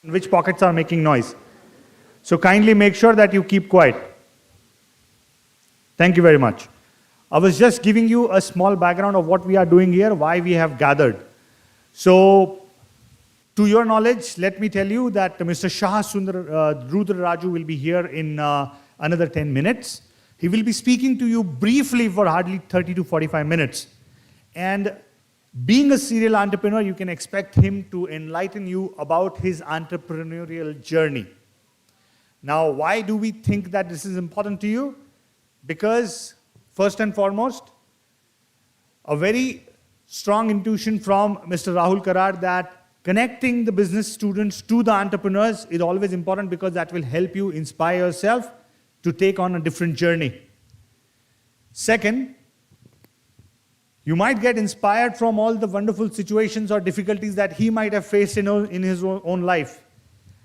which pockets are making noise. So kindly make sure that you keep quiet. Thank you very much. I was just giving you a small background of what we are doing here, why we have gathered. So, to your knowledge, let me tell you that Mr. Shah Rudra Raju will be here in another 10 minutes. He will be speaking to you briefly for hardly 30 to 45 minutes. And being a serial entrepreneur, you can expect him to enlighten you about his entrepreneurial journey. Now, why do we think that this is important to you? Because, first and foremost, a very strong intuition from Mr. Rahul Karar that connecting the business students to the entrepreneurs is always important, because that will help you inspire yourself to take on a different journey. Second, you might get inspired from all the wonderful situations or difficulties that he might have faced in his own life.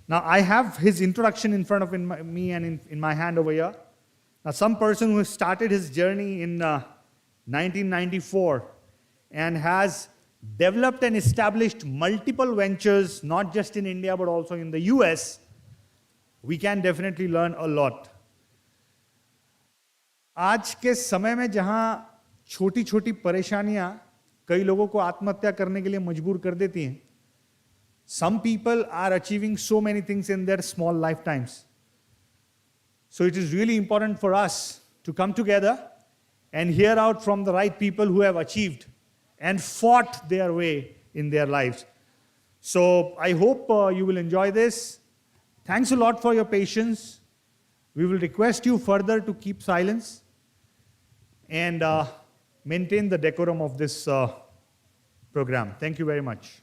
Now, I have his introduction in front of me and in my hand over here. Now, some person who started his journey in 1994 and has developed and established multiple ventures, not just in India, but also in the US, we can definitely learn a lot. आज के समय में जहां छोटी छोटी परेशानियां कई लोगों को आत्महत्या करने के लिए मजबूर कर देती हैं, some people are achieving so many things in their small lifetimes. So it is really important for us to come together and hear out from the right people who have achieved and fought their way in their lives. So I hope you will enjoy this. Thanks a lot for your patience. We will request you further to keep silence and maintain the decorum of this program. Thank you very much.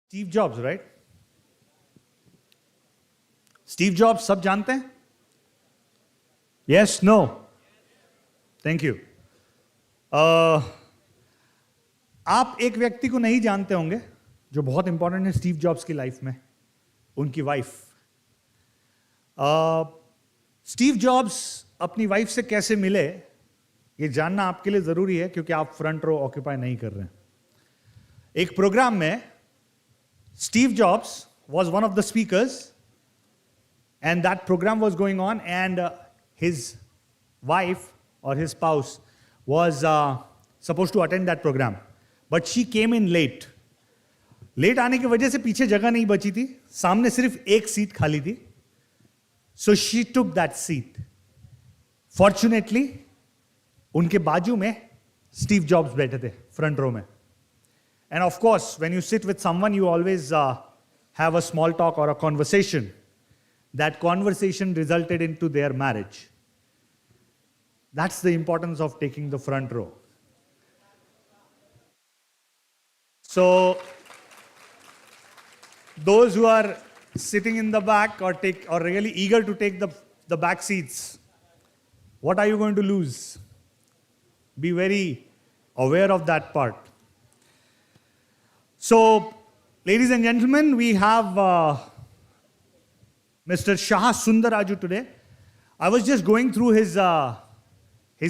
Steve Jobs, right? Steve Jobs सब जानते हैं? Yes, no? Thank you. आप एक व्यक्ति को नहीं जानते होंगे जो बहुत इंपॉर्टेंट है स्टीव जॉब्स की लाइफ में, उनकी वाइफ. स्टीव जॉब्स अपनी वाइफ से कैसे मिले, ये जानना आपके लिए जरूरी है क्योंकि आप फ्रंट रो ऑक्यूपाई नहीं कर रहे हैं. एक प्रोग्राम में Steve jobs was one of the speakers and that program was going on and his wife or his spouse was supposed to attend that program but she came in late. Late आने की वजह से पीछे जगह नहीं बची थी, सामने सिर्फ एक सीट खाली थी. So she took that seat. Fortunately उनके बाजू में स्टीव जॉब्स बैठे थे फ्रंट रो में. And of course when you sit with someone you always have a small talk or a conversation. That conversation resulted into their marriage. That's the importance of taking the front row. So, those who are sitting in the back or really eager to take the back seats, what are you going to lose? Be very aware of that part. So, ladies and gentlemen, we have Mr. Shah Sundaraju today. I was just going through his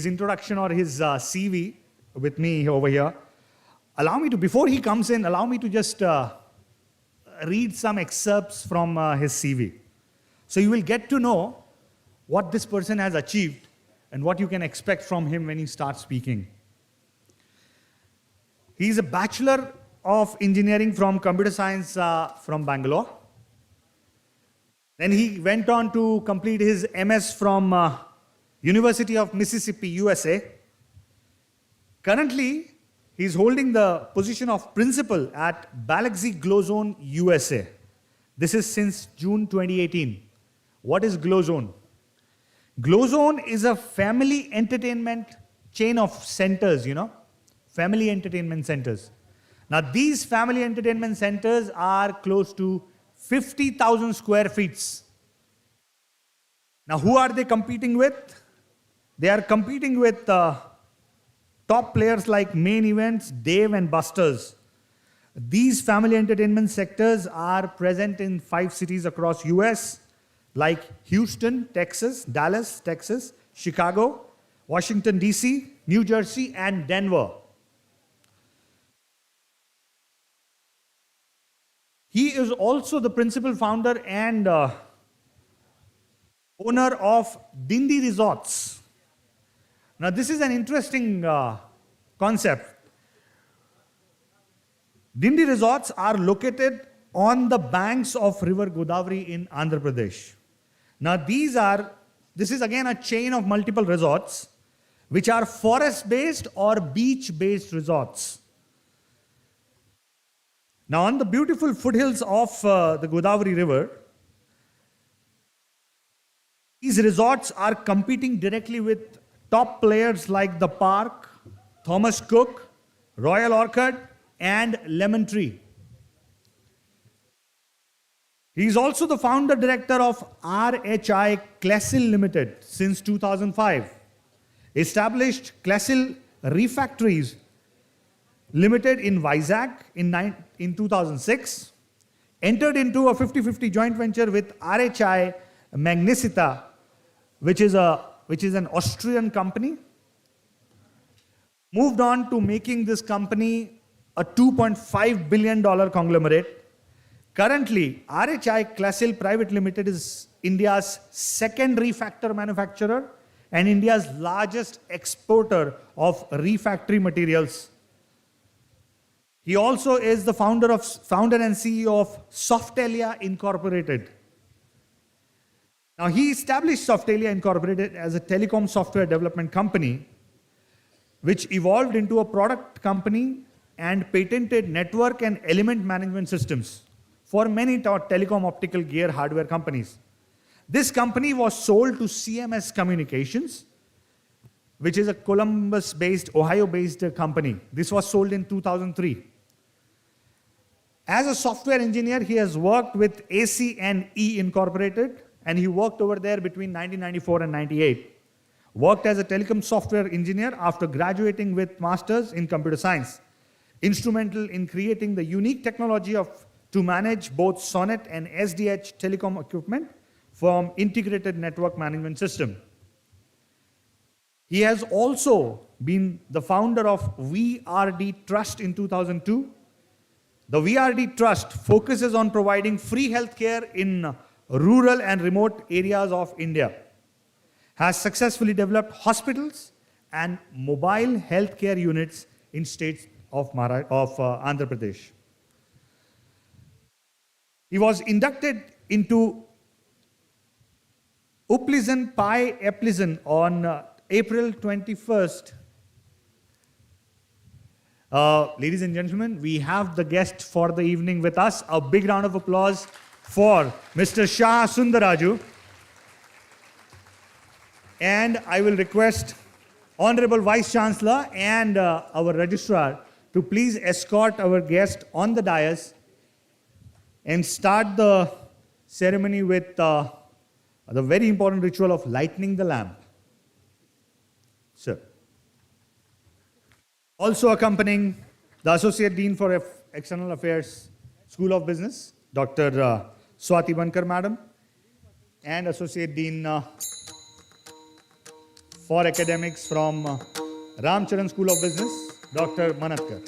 introduction or his CV with me over here. Allow me to, before he comes in, allow me to just read some excerpts from his CV. So you will get to know what this person has achieved and what you can expect from him when he starts speaking. He is a Bachelor of Engineering from Computer Science from Bangalore. Then he went on to complete his MS from University of Mississippi, USA. Currently, he is holding the position of principal at Galaxy Glowzone, USA. This is since June 2018. What is Glowzone? Glowzone is a family entertainment chain of centers, family entertainment centers. Now, these family entertainment centers are close to 50,000 square feet. Now, who are they competing with? They are competing with top players like Main Events, Dave and Busters. These family entertainment sectors are present in 5 cities across US like Houston, Texas, Dallas, Texas, Chicago, Washington, DC, New Jersey, and Denver. He is also the principal founder and owner of Dindi Resorts. Now, this is an interesting concept. Dindi Resorts are located on the banks of River Godavari in Andhra Pradesh. Now, this is again a chain of multiple resorts which are forest-based or beach-based resorts. Now, on the beautiful foothills of the Godavari River, these resorts are competing directly with top players like The Park, Thomas Cook, Royal Orchid, and Lemon Tree. He is also the founder director of RHI Clasil Limited since 2005. Established Clasil Refactories Limited in Vizag in 2006. Entered into a 50-50 joint venture with RHI Magnesita, which is an Austrian company. Moved on to making this company a $2.5 billion conglomerate. Currently, RHI Clasil Private Limited is India's second refactor manufacturer and India's largest exporter of refactory materials. He also is the founder and CEO of Softalia Incorporated. Now, he established Softalia Incorporated as a telecom software development company, which evolved into a product company and patented network and element management systems for many telecom optical gear hardware companies. This company was sold to CMS Communications, which is a Columbus-based, Ohio-based company. This was sold in 2003. As a software engineer, he has worked with AC&E Incorporated, and he worked over there between 1994 and 98. Worked as a telecom software engineer after graduating with masters in computer science. Instrumental in creating the unique technology to manage both SONET and SDH telecom equipment from integrated network management system. He has also been the founder of VRD Trust in 2002. The VRD Trust focuses on providing free healthcare in rural and remote areas of India. Has successfully developed hospitals and mobile healthcare units in states of Andhra Pradesh. He was inducted into Uplism Pi Eplism on April 21st. Ladies and gentlemen, we have the guest for the evening with us. A big round of applause for Mr. Shah Sundaraju. And I will request Honorable Vice Chancellor and our Registrar to please escort our guest on the dais and start the ceremony with the very important ritual of lighting the lamp. Sir. Also accompanying the Associate Dean for External Affairs, School of Business, Dr. Swati Bankar Madam, and Associate Dean for Academics from Ramcharan School of Business, Dr. Manatkar.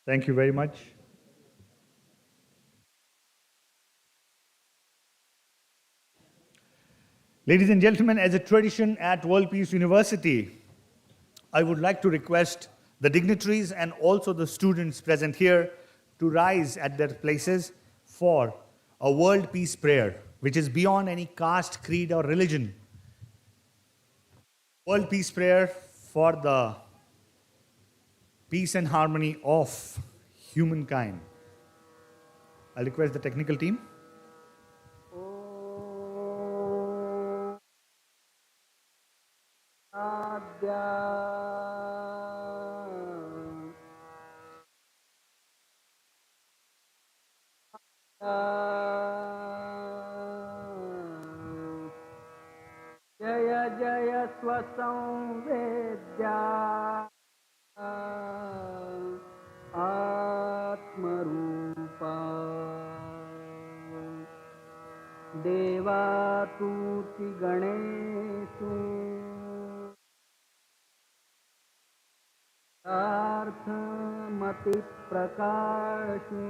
Thank you very much. Ladies and gentlemen, as a tradition at World Peace University, I would like to request the dignitaries and also the students present here to rise at their places for a world peace prayer, which is beyond any caste, creed, or religion. World peace prayer for the peace and harmony of humankind. I'll request the technical team. Jaya Jaya Swasamvedya Atmarupa Devatuti Ganeshu Arthamati Prakashu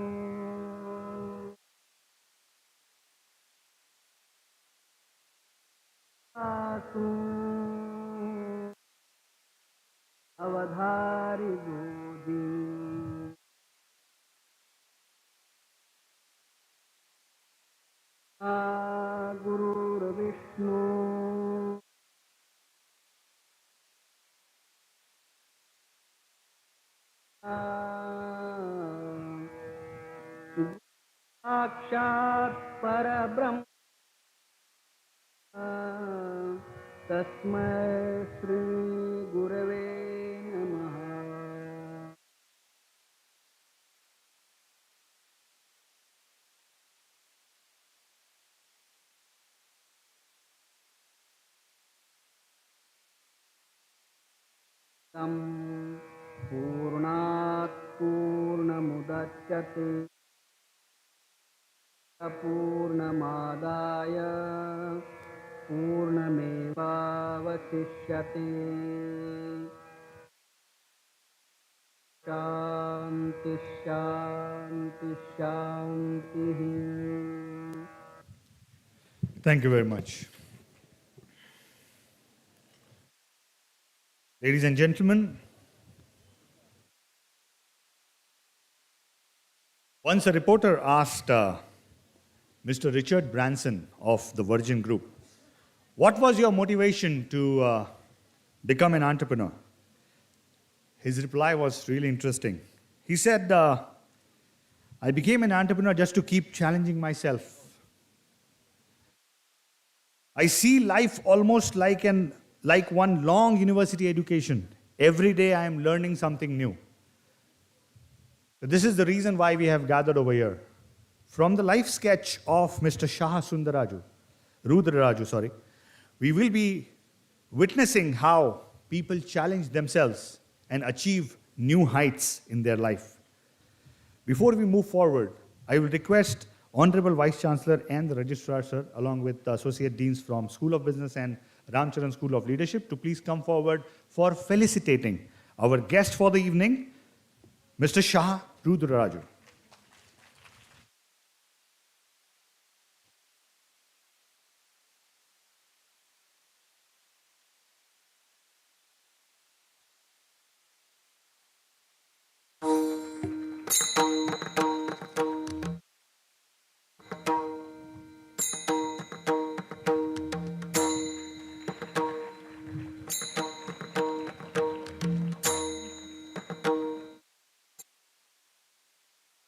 Avadhari Godi Guru Vishnu Sakshat Parabrahma Tasmai Shri Gurave Namaha. Tam Purnat Purnamudachyate Purnamadaya Purnamevavasishyate. Shanti Shanti Shanti. Thank you very much. Ladies and gentlemen, once a reporter asked Mr. Richard Branson of the Virgin Group, what was your motivation to become an entrepreneur? His reply was really interesting. He said, I became an entrepreneur just to keep challenging myself. I see life almost like one long university education. Every day I am learning something new. This is the reason why we have gathered over here. From the life sketch of Mr. Rudraraju, we will be witnessing how people challenge themselves and achieve new heights in their life. Before we move forward, I will request Honorable Vice Chancellor and the Registrar, sir, along with the Associate Deans from School of Business and Ramcharan School of Leadership, to please come forward for felicitating our guest for the evening, Mr. Shah Rudraraju.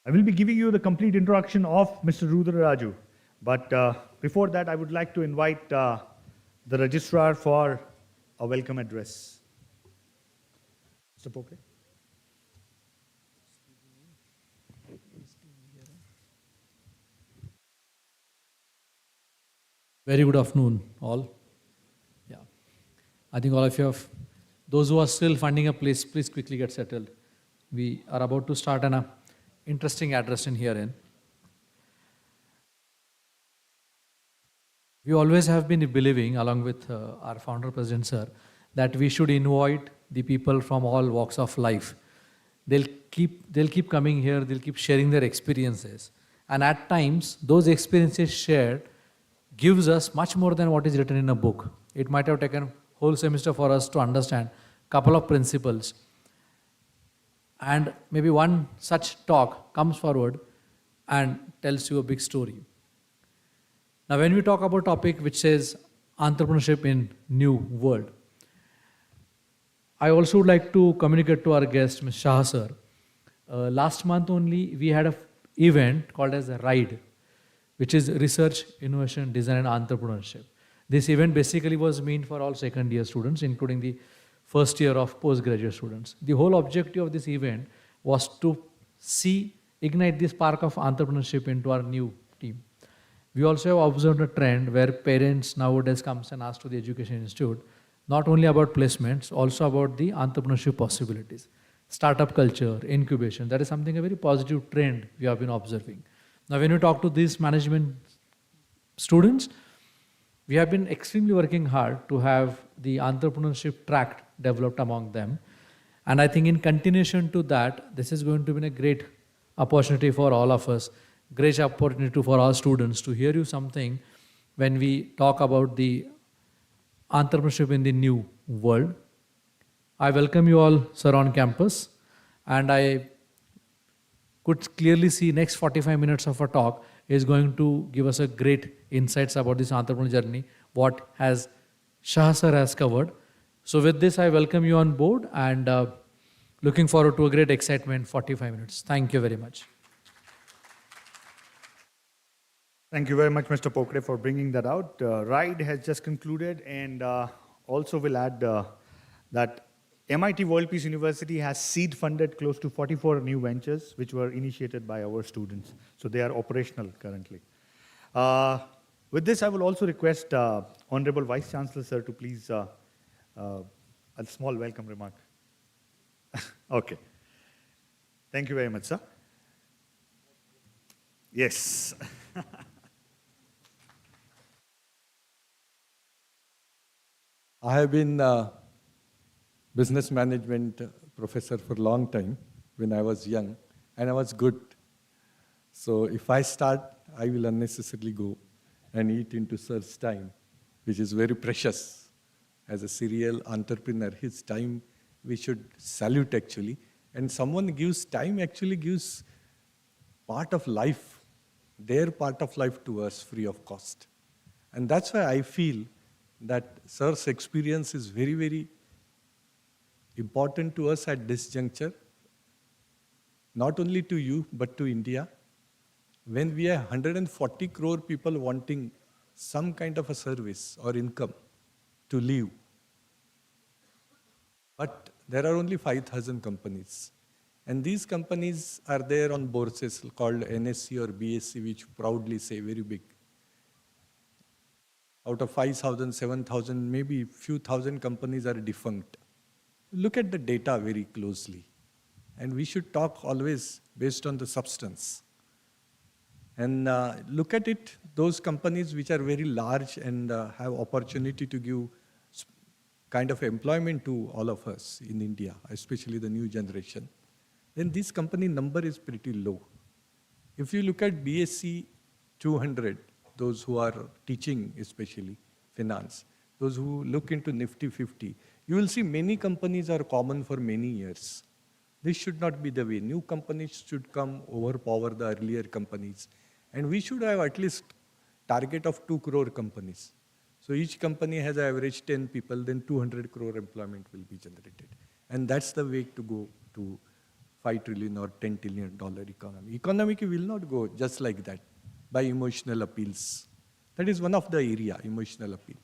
I will be giving you the complete introduction of Mr. Rudraraju. But before that, I would like to invite the Registrar for a welcome address. Mr. Pokre. Very good afternoon, all. Yeah, I think all of you have, those who are still finding a place, please quickly get settled. We are about to start an interesting address in herein. We always have been believing, along with our founder, President Sir, that we should invite the people from all walks of life. They'll keep coming here, they'll keep sharing their experiences. And at times, those experiences shared gives us much more than what is written in a book. It might have taken whole semester for us to understand a couple of principles. And maybe one such talk comes forward and tells you a big story. Now, when we talk about a topic which says entrepreneurship in new world, I also would like to communicate to our guest, Ms. Shah sir. Last month only, we had an event called as RIDE, which is Research, Innovation, Design and Entrepreneurship. This event basically was meant for all second year students, including the first year of postgraduate students. The whole objective of this event was to ignite the spark of entrepreneurship into our new team. We also have observed a trend where parents nowadays comes and ask to the education institute, not only about placements, also about the entrepreneurship possibilities. Startup culture, incubation, that is something, a very positive trend we have been observing. Now, when you talk to these management students, we have been extremely working hard to have the entrepreneurship track developed among them. And I think in continuation to that, this is going to be a great opportunity for all of us, great opportunity for all students to hear you something when we talk about the entrepreneurship in the new world. I welcome you all, sir, on campus, and I could clearly see next 45 minutes of a talk is going to give us a great insights about this entrepreneurial journey, what has Shah sir has covered. So with this, I welcome you on board and looking forward to a great excitement, 45 minutes. Thank you very much. Thank you very much, Mr. Pokre, for bringing that out. RIDE has just concluded, and also will add that MIT World Peace University has seed funded close to 44 new ventures, which were initiated by our students. So they are operational currently. With this, I will also request Honorable Vice Chancellor, sir, to please a small welcome remark. Okay. Thank you very much, sir. Yes. I have been a business management professor for a long time when I was young, and I was good. So if I start, I will unnecessarily go and eat into sir's time, which is very precious. As a serial entrepreneur, his time we should salute actually. And someone gives time, actually gives part of life, their part of life to us free of cost. And that's why I feel that sir's experience is very, very important to us at this juncture, not only to you, but to India, when we have 140 crore people wanting some kind of a service or income to live, but there are only 5,000 companies. And these companies are there on bourses called NSE or BSE, which proudly say very big. Out of 5,000, 7,000, maybe few thousand companies are defunct. Look at the data very closely. And we should talk always based on the substance. And look at it, those companies which are very large and have opportunity to give kind of employment to all of us in India, especially the new generation, then this company number is pretty low. If you look at BSc 200, those who are teaching especially finance, those who look into Nifty 50, you will see many companies are common for many years. This should not be the way. New companies should come overpower the earlier companies. And we should have at least target of 2 crore companies. So each company has average 10 people, then 200 crore employment will be generated. And that's the way to go to $5 trillion or $10 trillion economy. Economic will not go just like that, by emotional appeals. That is one of the area, emotional appeal.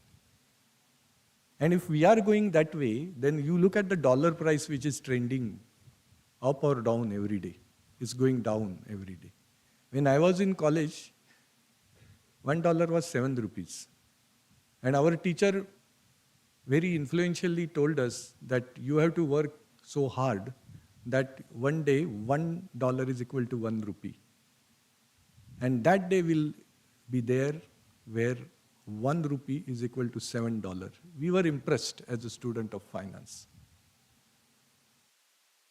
And if we are going that way, then you look at the dollar price which is trending up or down every day. It's going down every day. When I was in college, $1 was 7 rupees. And our teacher very influentially told us that you have to work so hard that one day $1 is equal to 1 rupee. And that day will be there where 1 rupee is equal to $7. We were impressed as a student of finance.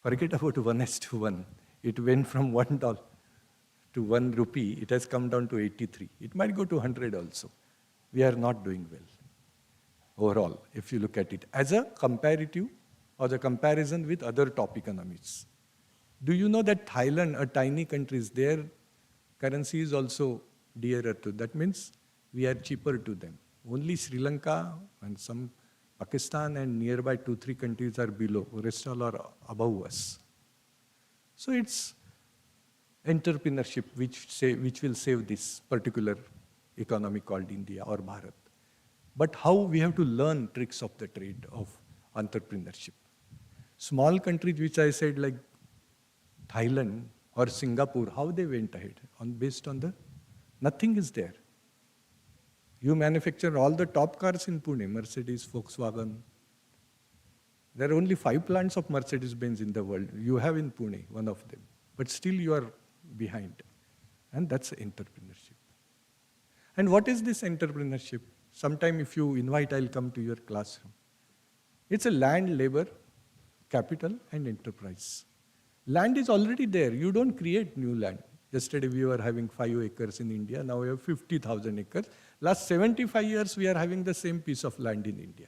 Forget about 1:1. It went from $1 to 1 rupee. It has come down to 83. It might go to 100 also. We are not doing well overall, if you look at it as a comparative or the comparison with other top economies. Do you know that Thailand, a tiny country, their currency is also dearer to? That means we are cheaper to them. Only Sri Lanka and some Pakistan and nearby 2-3 countries are below. The rest all are above us. So it's entrepreneurship which will save this particular economy called India or Bharat. But how we have to learn tricks of the trade of entrepreneurship. Small countries which I said like Thailand or Singapore, how they went ahead based on the, nothing is there. You manufacture all the top cars in Pune, Mercedes, Volkswagen. There are only 5 plants of Mercedes-Benz in the world. You have in Pune, one of them. But still you are behind. And that's entrepreneurship. And what is this entrepreneurship? Sometime if you invite, I'll come to your classroom. It's a land, labor, capital, and enterprise. Land is already there. You don't create new land. Yesterday we were having 5 acres in India. Now we have 50,000 acres. Last 75 years we are having the same piece of land in India.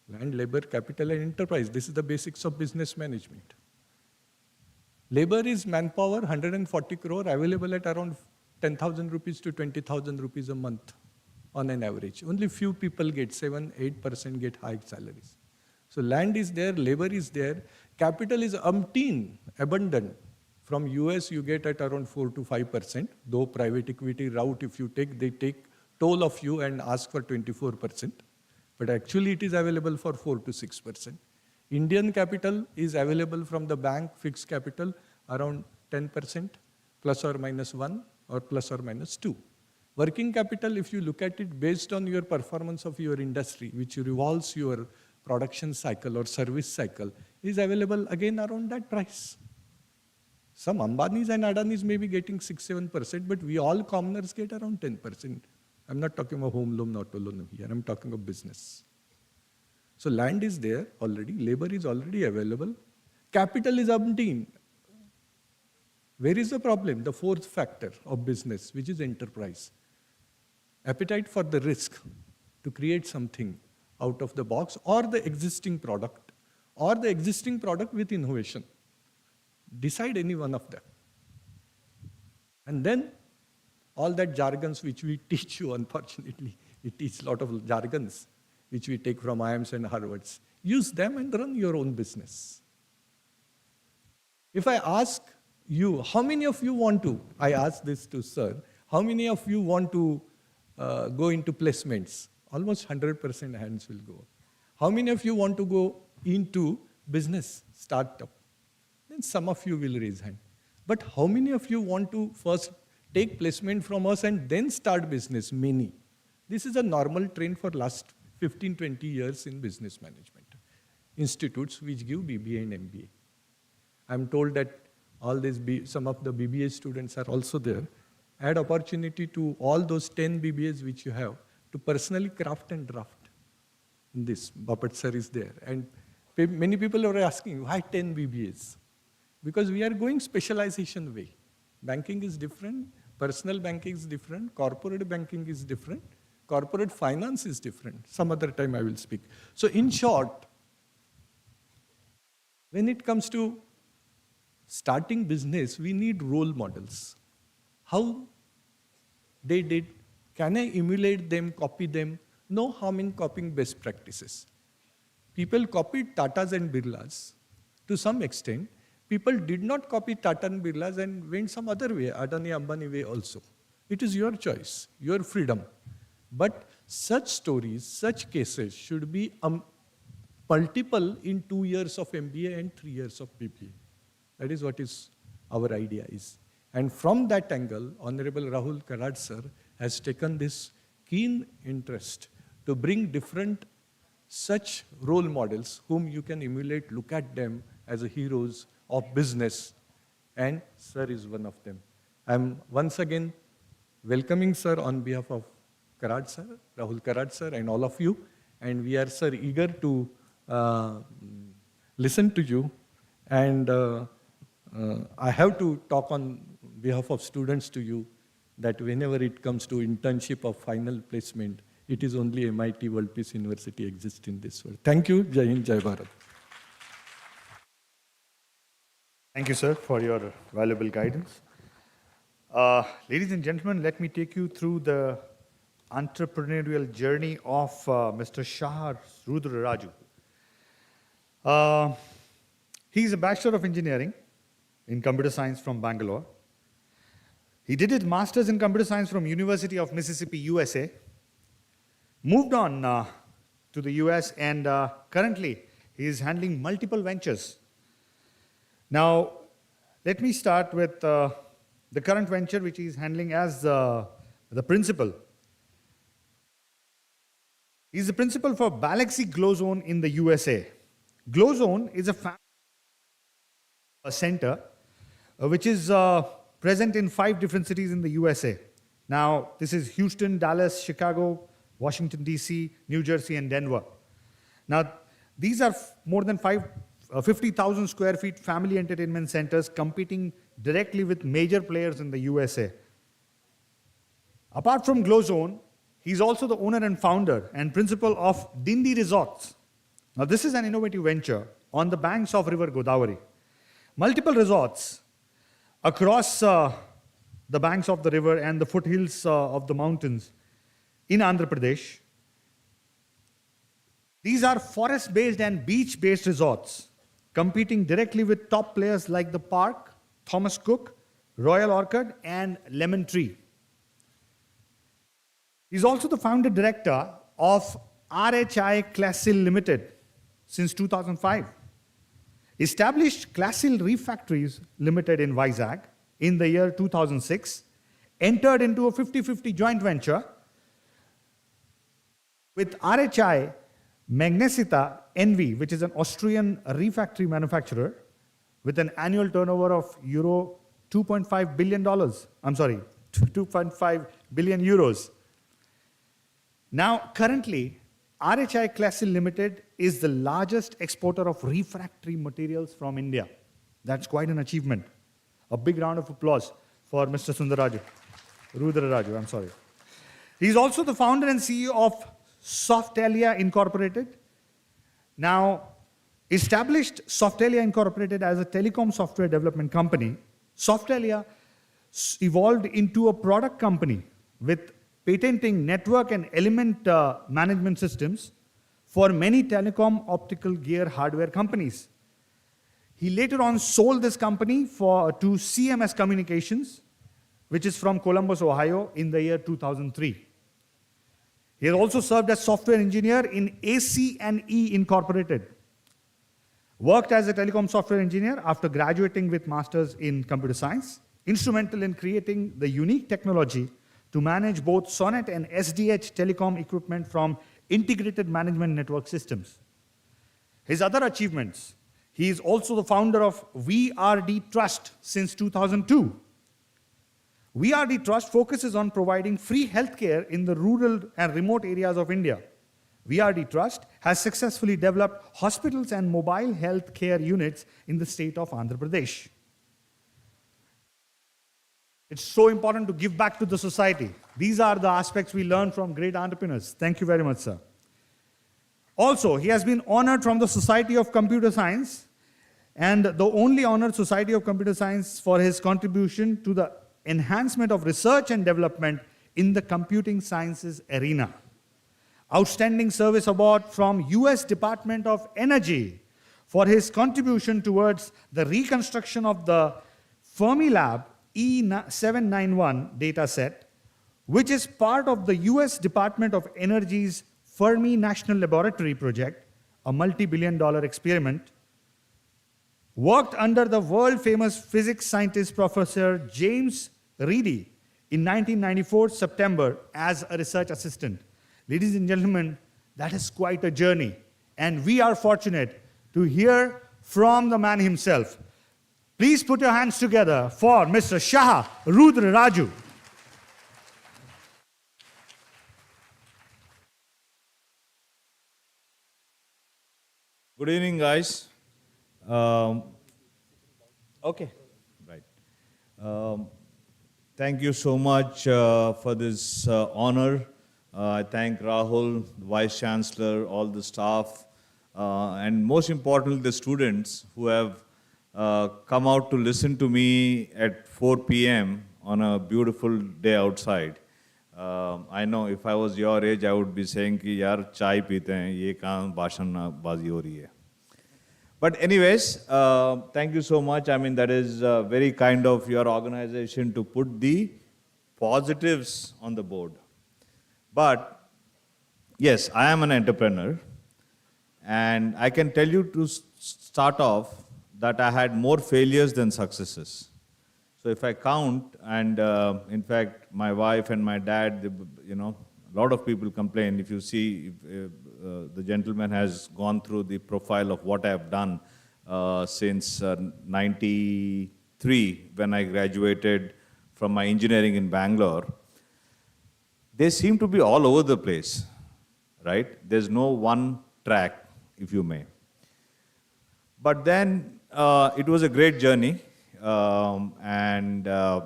Land, labor, capital, and enterprise. This is the basics of business management. Labor is manpower, 140 crore, available at around 10,000 rupees to 20,000 rupees a month on an average. Only few people get 7-8% get high salaries. So land is there, labor is there, capital is umpteen, abundant. From US you get at around 4 to 5%, though private equity route if you take, they take toll of you and ask for 24%. But actually it is available for 4 to 6%. Indian capital is available from the bank, fixed capital, around 10%, plus or minus 1 or plus or minus 2. Working capital, if you look at it based on your performance of your industry, which revolves your production cycle or service cycle, is available again around that price. Some Ambanis and Adanis may be getting 6-7%, but we all commoners get around 10%. I'm not talking about home loan, auto loan here. I'm talking of business. So land is there already, labor is already available, capital is umpteen. Where is the problem? The fourth factor of business, which is enterprise. Appetite for the risk to create something out of the box or the existing product with innovation. Decide any one of them. And then all that jargons which we teach you, unfortunately, we teach a lot of jargons which we take from IIMs and Harvards. use them and run your own business. If I ask you, how many of you want to, I ask this to sir, how many of you want to go into placements? Almost 100% hands will go. How many of you want to go into business, startup? Then some of you will raise hand. But how many of you want to first take placement from us and then start business? Many. This is a normal trend for last 15, 20 years in business management. Institutes which give BBA and MBA. I'm told that all these some of the BBA students are also there. Add opportunity to all those 10 BBAs which you have to personally craft and draft. This Bapat sir is there. And many people are asking, why 10 BBAs? Because we are going specialization way. Banking is different, personal banking is different, corporate banking is different, corporate finance is different. Some other time I will speak. So in short, when it comes to starting business, we need role models. How they did, can I emulate them, copy them? No harm in copying best practices. People copied Tatas and Birlas to some extent. People did not copy Tata and Birlas and went some other way, Adani, Ambani way also. It is your choice, your freedom. But such stories, such cases should be multiple in 2 years of MBA and 3 years of BBA. That is what is our idea is. And from that angle, Honorable Rahul Karad sir has taken this keen interest to bring different such role models whom you can emulate, look at them as heroes of business, and sir is one of them. I'm once again welcoming sir on behalf of Karad sir, Rahul Karad sir, and all of you, and we are, sir, eager to listen to you, and I have to talk on behalf of students to you that whenever it comes to internship or final placement, it is only MIT World Peace University exists in this world. Thank you. Jai Hind, Jai Bharat. Thank you, sir, for your valuable guidance. Ladies and gentlemen, let me take you through the entrepreneurial journey of Mr. Shah Rudra Raju. He is a Bachelor of Engineering in Computer Science from Bangalore. He did his Master's in Computer Science from University of Mississippi, USA. Moved on to the US, and currently he is handling multiple ventures. Now, let me start with the current venture which he is handling as the principal. He is the principal for Galaxy Glow Zone in the USA. Glow Zone is a center which is present in 5 different cities in the USA. Now, this is Houston, Dallas, Chicago, Washington, D.C., New Jersey, and Denver. Now, these are more than 50,000 square feet family entertainment centers competing directly with major players in the USA. Apart from Glow Zone, he's also the owner and founder and principal of Dindi Resorts. Now, this is an innovative venture on the banks of River Godavari. Multiple resorts across the banks of the river and the foothills of the mountains in Andhra Pradesh. These are forest-based and beach-based resorts competing directly with top players like The Park, Thomas Cook, Royal Orchid, and Lemon Tree. He's also the founder director of RHI Clasil Limited since 2005. Established Clasil Refractories Limited in Vizag in the year 2006, entered into a 50-50 joint venture with RHI Magnesita NV, which is an Austrian refractory manufacturer with an annual turnover of euro 2.5 billion dollars. I'm sorry, 2.5 billion euros. Now, currently, RHI Clasil Limited is the largest exporter of refractory materials from India. That's quite an achievement. A big round of applause for Mr. Rudra Raju, I'm sorry. He's also the founder and CEO of Softalia Incorporated. Now, established Softalia Incorporated as a telecom software development company, Softalia evolved into a product company with patenting network and element management systems for many telecom optical gear hardware companies. He later on sold this company to CMS Communications, which is from Columbus, Ohio, in the year 2003. He has also served as software engineer in AC&E Incorporated. Worked as a telecom software engineer after graduating with masters in computer science, instrumental in creating the unique technology to manage both SONET and SDH telecom equipment from integrated management network systems. His other achievements: he is also the founder of VRD Trust since 2002. VRD Trust focuses on providing free healthcare in the rural and remote areas of India. VRD Trust has successfully developed hospitals and mobile health care units in the state of Andhra Pradesh. It's so important to give back to the society. These are the aspects we learn from great entrepreneurs. Thank you very much, sir. Also, he has been honored from the Society of Computer Science, and the only honored Society of Computer Science for his contribution to the enhancement of research and development in the computing sciences arena. Outstanding Service Award from US Department of Energy for his contribution towards the reconstruction of the Fermilab E791 dataset, which is part of the US Department of Energy's Fermi National Laboratory project, a multi-billion-dollar experiment. Worked under the world-famous physics scientist Professor James Reedy in 1994 September as a research assistant. Ladies and gentlemen, that is quite a journey, and we are fortunate to hear from the man himself. Please put your hands together for Mr. Shah Rudra Raju. Good evening, guys. Okay, right. Thank you so much for this honor. I thank Rahul, the Vice Chancellor, all the staff, and most importantly, the students who have come out to listen to me at 4 p.m. on a beautiful day outside. I know if I was your age, I would be saying कि यार चाय पीते हैं, ये कहाँ भाषणबाजी हो रही है. But anyways, thank you so much. I mean, that is very kind of your organization to put the positives on the board. But yes, I am an entrepreneur, and I can tell you to start off that I had more failures than successes. So if I count, and in fact, my wife and my dad, a lot of people complain. If you see, the gentleman has gone through the profile of what I have done since 93, when I graduated from my engineering in Bangalore. They seem to be all over the place, right? There's no one track, if you may. But then it was a great journey, and I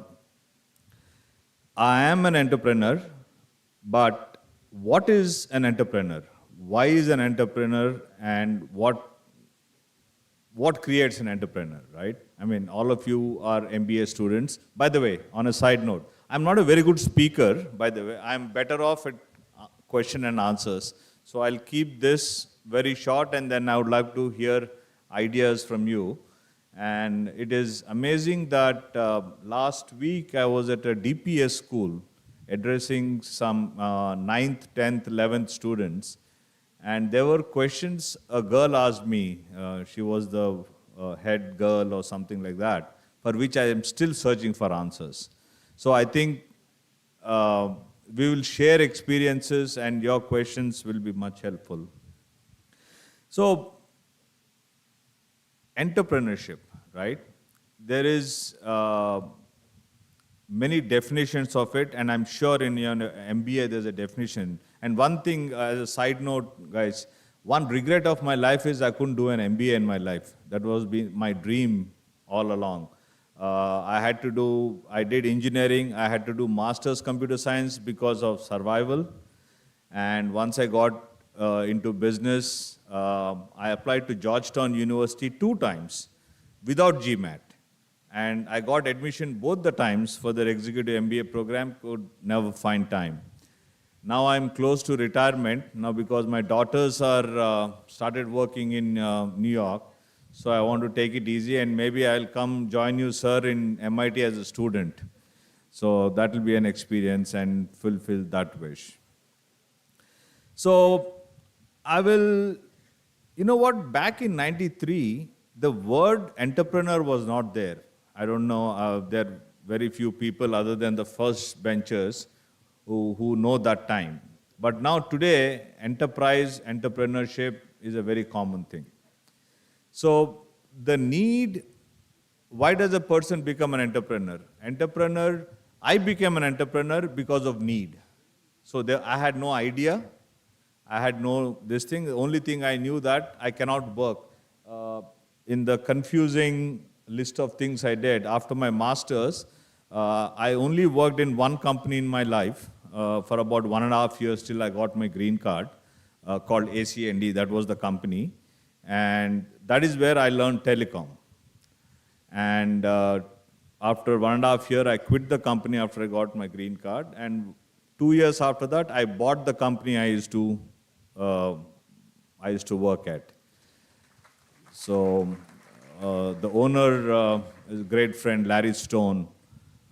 am an entrepreneur. But what is an entrepreneur? Why is an entrepreneur, and what creates an entrepreneur, right? I mean, all of you are MBA students. By the way, on a side note, I'm not a very good speaker, by the way. I'm better off at question and answers. So I'll keep this very short, and then I would like to hear ideas from you. And it is amazing that last week I was at a DPS school addressing some 9th, 10th, 11th students. And there were questions a girl asked me. She was the head girl or something like that, for which I am still searching for answers. So I think we will share experiences, and your questions will be much helpful. So, entrepreneurship, right? There is many definitions of it, and I'm sure in your MBA there's a definition. And one thing, as a side note, guys, one regret of my life is I couldn't do an MBA in my life. That was my dream all along. I did engineering, I had to do master's computer science because of survival. And once I got into business, I applied to Georgetown University 2 times without GMAT. And I got admission both the times for their executive MBA program, could never find time. Now I'm close to retirement now because my daughters are started working in New York. So I want to take it easy and maybe I'll come join you, sir, in MIT as a student. So that will be an experience and fulfill that wish. So I will, you know what, back in 93, the word entrepreneur was not there. I don't know, there are very few people other than the first benchers who know that time. But now today, enterprise, entrepreneurship is a very common thing. So the need, why does a person become an entrepreneur? I became an entrepreneur because of need. So I had no idea. I had no this thing. The only thing I knew that I cannot work. In the confusing list of things I did, after my master's, I only worked in one company in my life for about 1.5 years till I got my green card called ACND. That was the company. And that is where I learned telecom. And after 1.5 years, I quit the company after I got my green card. And 2 years after that, I bought the company I used to work at. So the owner is a great friend, Larry Stone.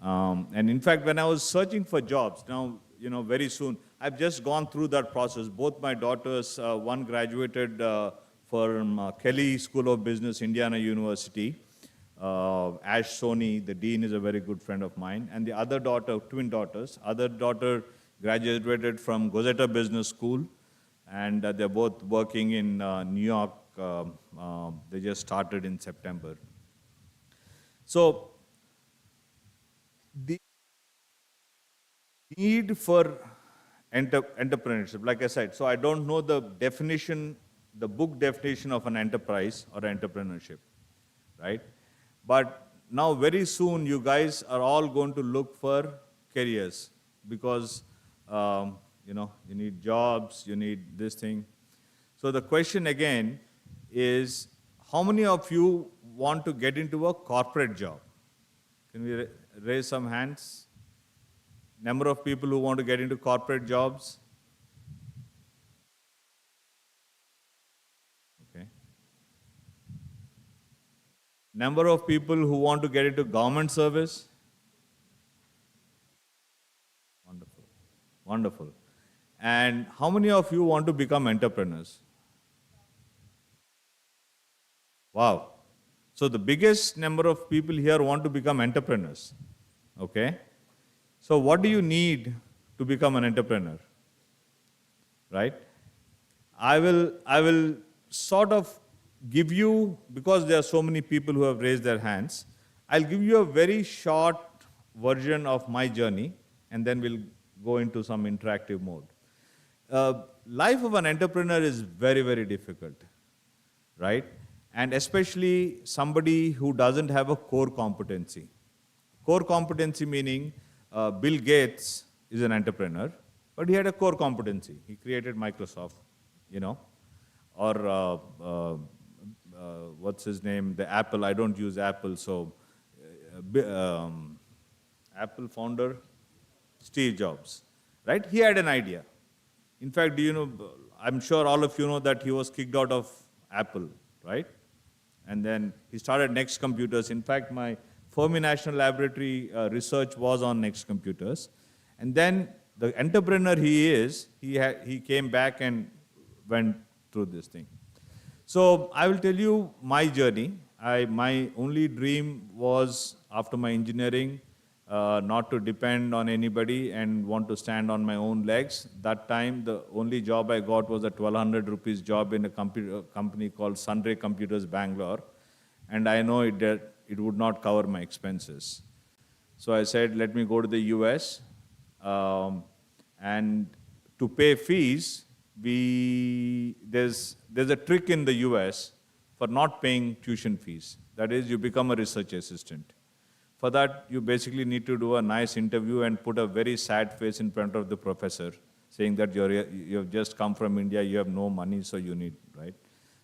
And in fact, when I was searching for jobs, now, you know, very soon, I've just gone through that process. Both my daughters, one graduated from Kelley School of Business, Indiana University. Ash Soni, the dean, is a very good friend of mine. And the other daughter, twin daughters, other daughter graduated from Gozeta Business School. And they're both working in New York. They just started in September. So the need for entrepreneurship, like I said, so I don't know the definition, the book definition of an enterprise or entrepreneurship, right? But now very soon you guys are all going to look for careers because you know, you need jobs, you need this thing. So the question again is, how many of you want to get into a corporate job? Can we raise some hands? Number of people who want to get into corporate jobs? Okay. Number of people who want to get into government service? Wonderful. Wonderful. And how many of you want to become entrepreneurs? Wow. So the biggest number of people here want to become entrepreneurs. Okay. So what do you need to become an entrepreneur? Right? I will sort of give you, because there are so many people who have raised their hands, I'll give you a very short version of my journey, and then we'll go into some interactive mode. Life of an entrepreneur is very, very difficult, right? And especially somebody who doesn't have a core competency. Core competency meaning Bill Gates is an entrepreneur, but he had a core competency. He created Microsoft, you know, or what's his name, the Apple. I don't use Apple, so Apple founder, Steve Jobs, right? He had an idea. In fact, do you know, I'm sure all of you know that he was kicked out of Apple, right? And then he started Next Computers. In fact, my Fermi National Laboratory research was on Next Computers. And then the entrepreneur he is, he came back and went through this thing. So I will tell you my journey. My only dream was, after my engineering, not to depend on anybody and want to stand on my own legs. That time, the only job I got was a 1,200 rupees job in a company called Sunray Computers, Bangalore. And I know it would not cover my expenses. So I said, let me go to the US. And to pay fees, there's a trick in the US for not paying tuition fees. That is, you become a research assistant. For that, you basically need to do a nice interview and put a very sad face in front of the professor, saying that you have just come from India, you have no money, so you need, right?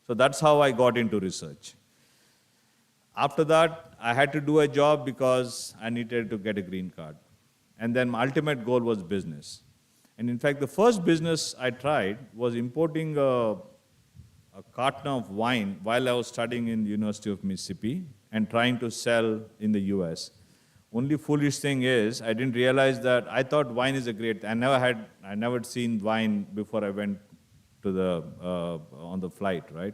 So that's how I got into research. After that, I had to do a job because I needed to get a green card. And then my ultimate goal was business. And in fact, the first business I tried was importing a carton of wine while I was studying in the University of Mississippi and trying to sell in the US. Only foolish thing is, I didn't realize that I thought wine is a great, I never seen wine before I went to on the flight, right?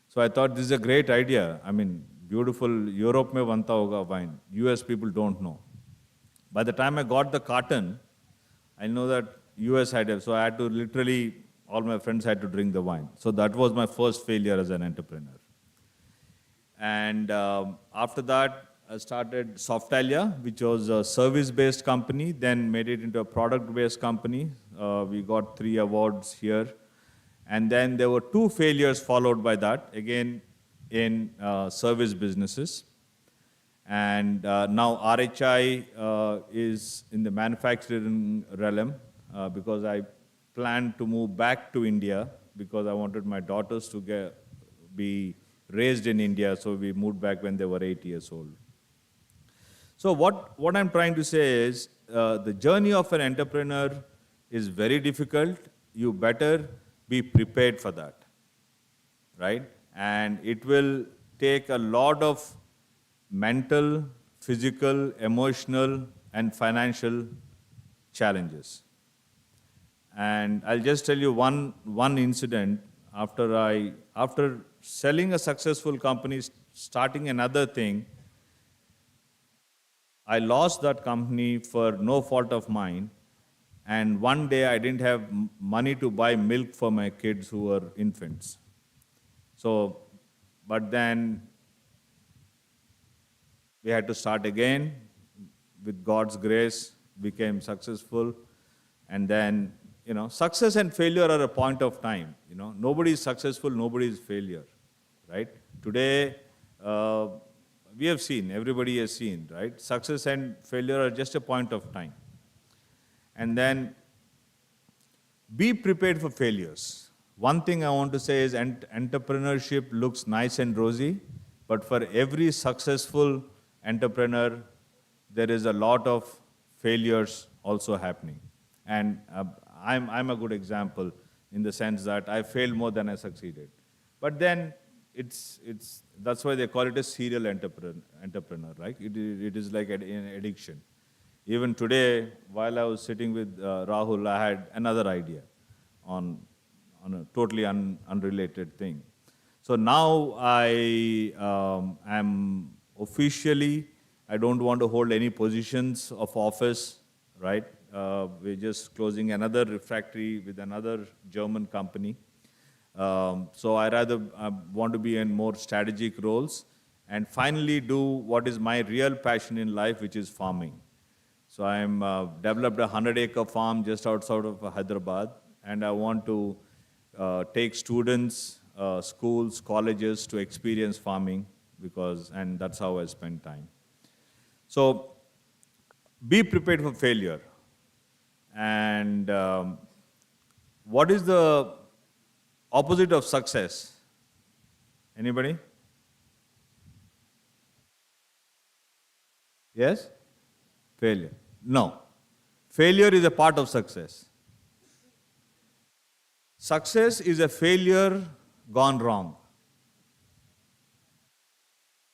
So I thought this is a great idea. I mean, beautiful, Europe mein banta hoga wine. US people don't know. By the time I got the carton, I know that US had it, so I had to literally, all my friends had to drink the wine. So that was my first failure as an entrepreneur. And after that, I started Softalia, which was a service-based company, then made it into a product-based company. We got 3 awards here. And then there were 2 failures followed by that, again in service businesses. And now RHI is in the manufacturing realm because I planned to move back to India because I wanted my daughters to be raised in India, so we moved back when they were 8 years old. So what I'm trying to say is the journey of an entrepreneur is very difficult. You better be prepared for that, right? And it will take a lot of mental, physical, emotional, and financial challenges. And I'll just tell you one incident. After selling a successful company, starting another thing, I lost that company for no fault of mine. And one day I didn't have money to buy milk for my kids who were infants. So, but then we had to start again. With God's grace, became successful. And then, success and failure are a point of time. Nobody is successful, nobody is failure, right? Today, we have seen, everybody has seen, right? Success and failure are just a point of time. And then, be prepared for failures. One thing I want to say is entrepreneurship looks nice and rosy, but for every successful entrepreneur, there is a lot of failures also happening. And I'm a good example in the sense that I failed more than I succeeded. But then that's why they call it a serial entrepreneur, right? It is like an addiction. Even today, while I was sitting with Rahul, I had another idea on a totally unrelated thing. So now I am officially, I don't want to hold any positions of office, right? We're just closing another refractory with another German company. So I want to be in more strategic roles and finally do what is my real passion in life, which is farming. So I'm developed a 100-acre farm just outside of Hyderabad, and I want to take students, schools, colleges to experience farming and that's how I spend time. So be prepared for failure. And what is the opposite of success? Anybody? Yes? Failure. No. Failure is a part of success. Success is a failure gone wrong.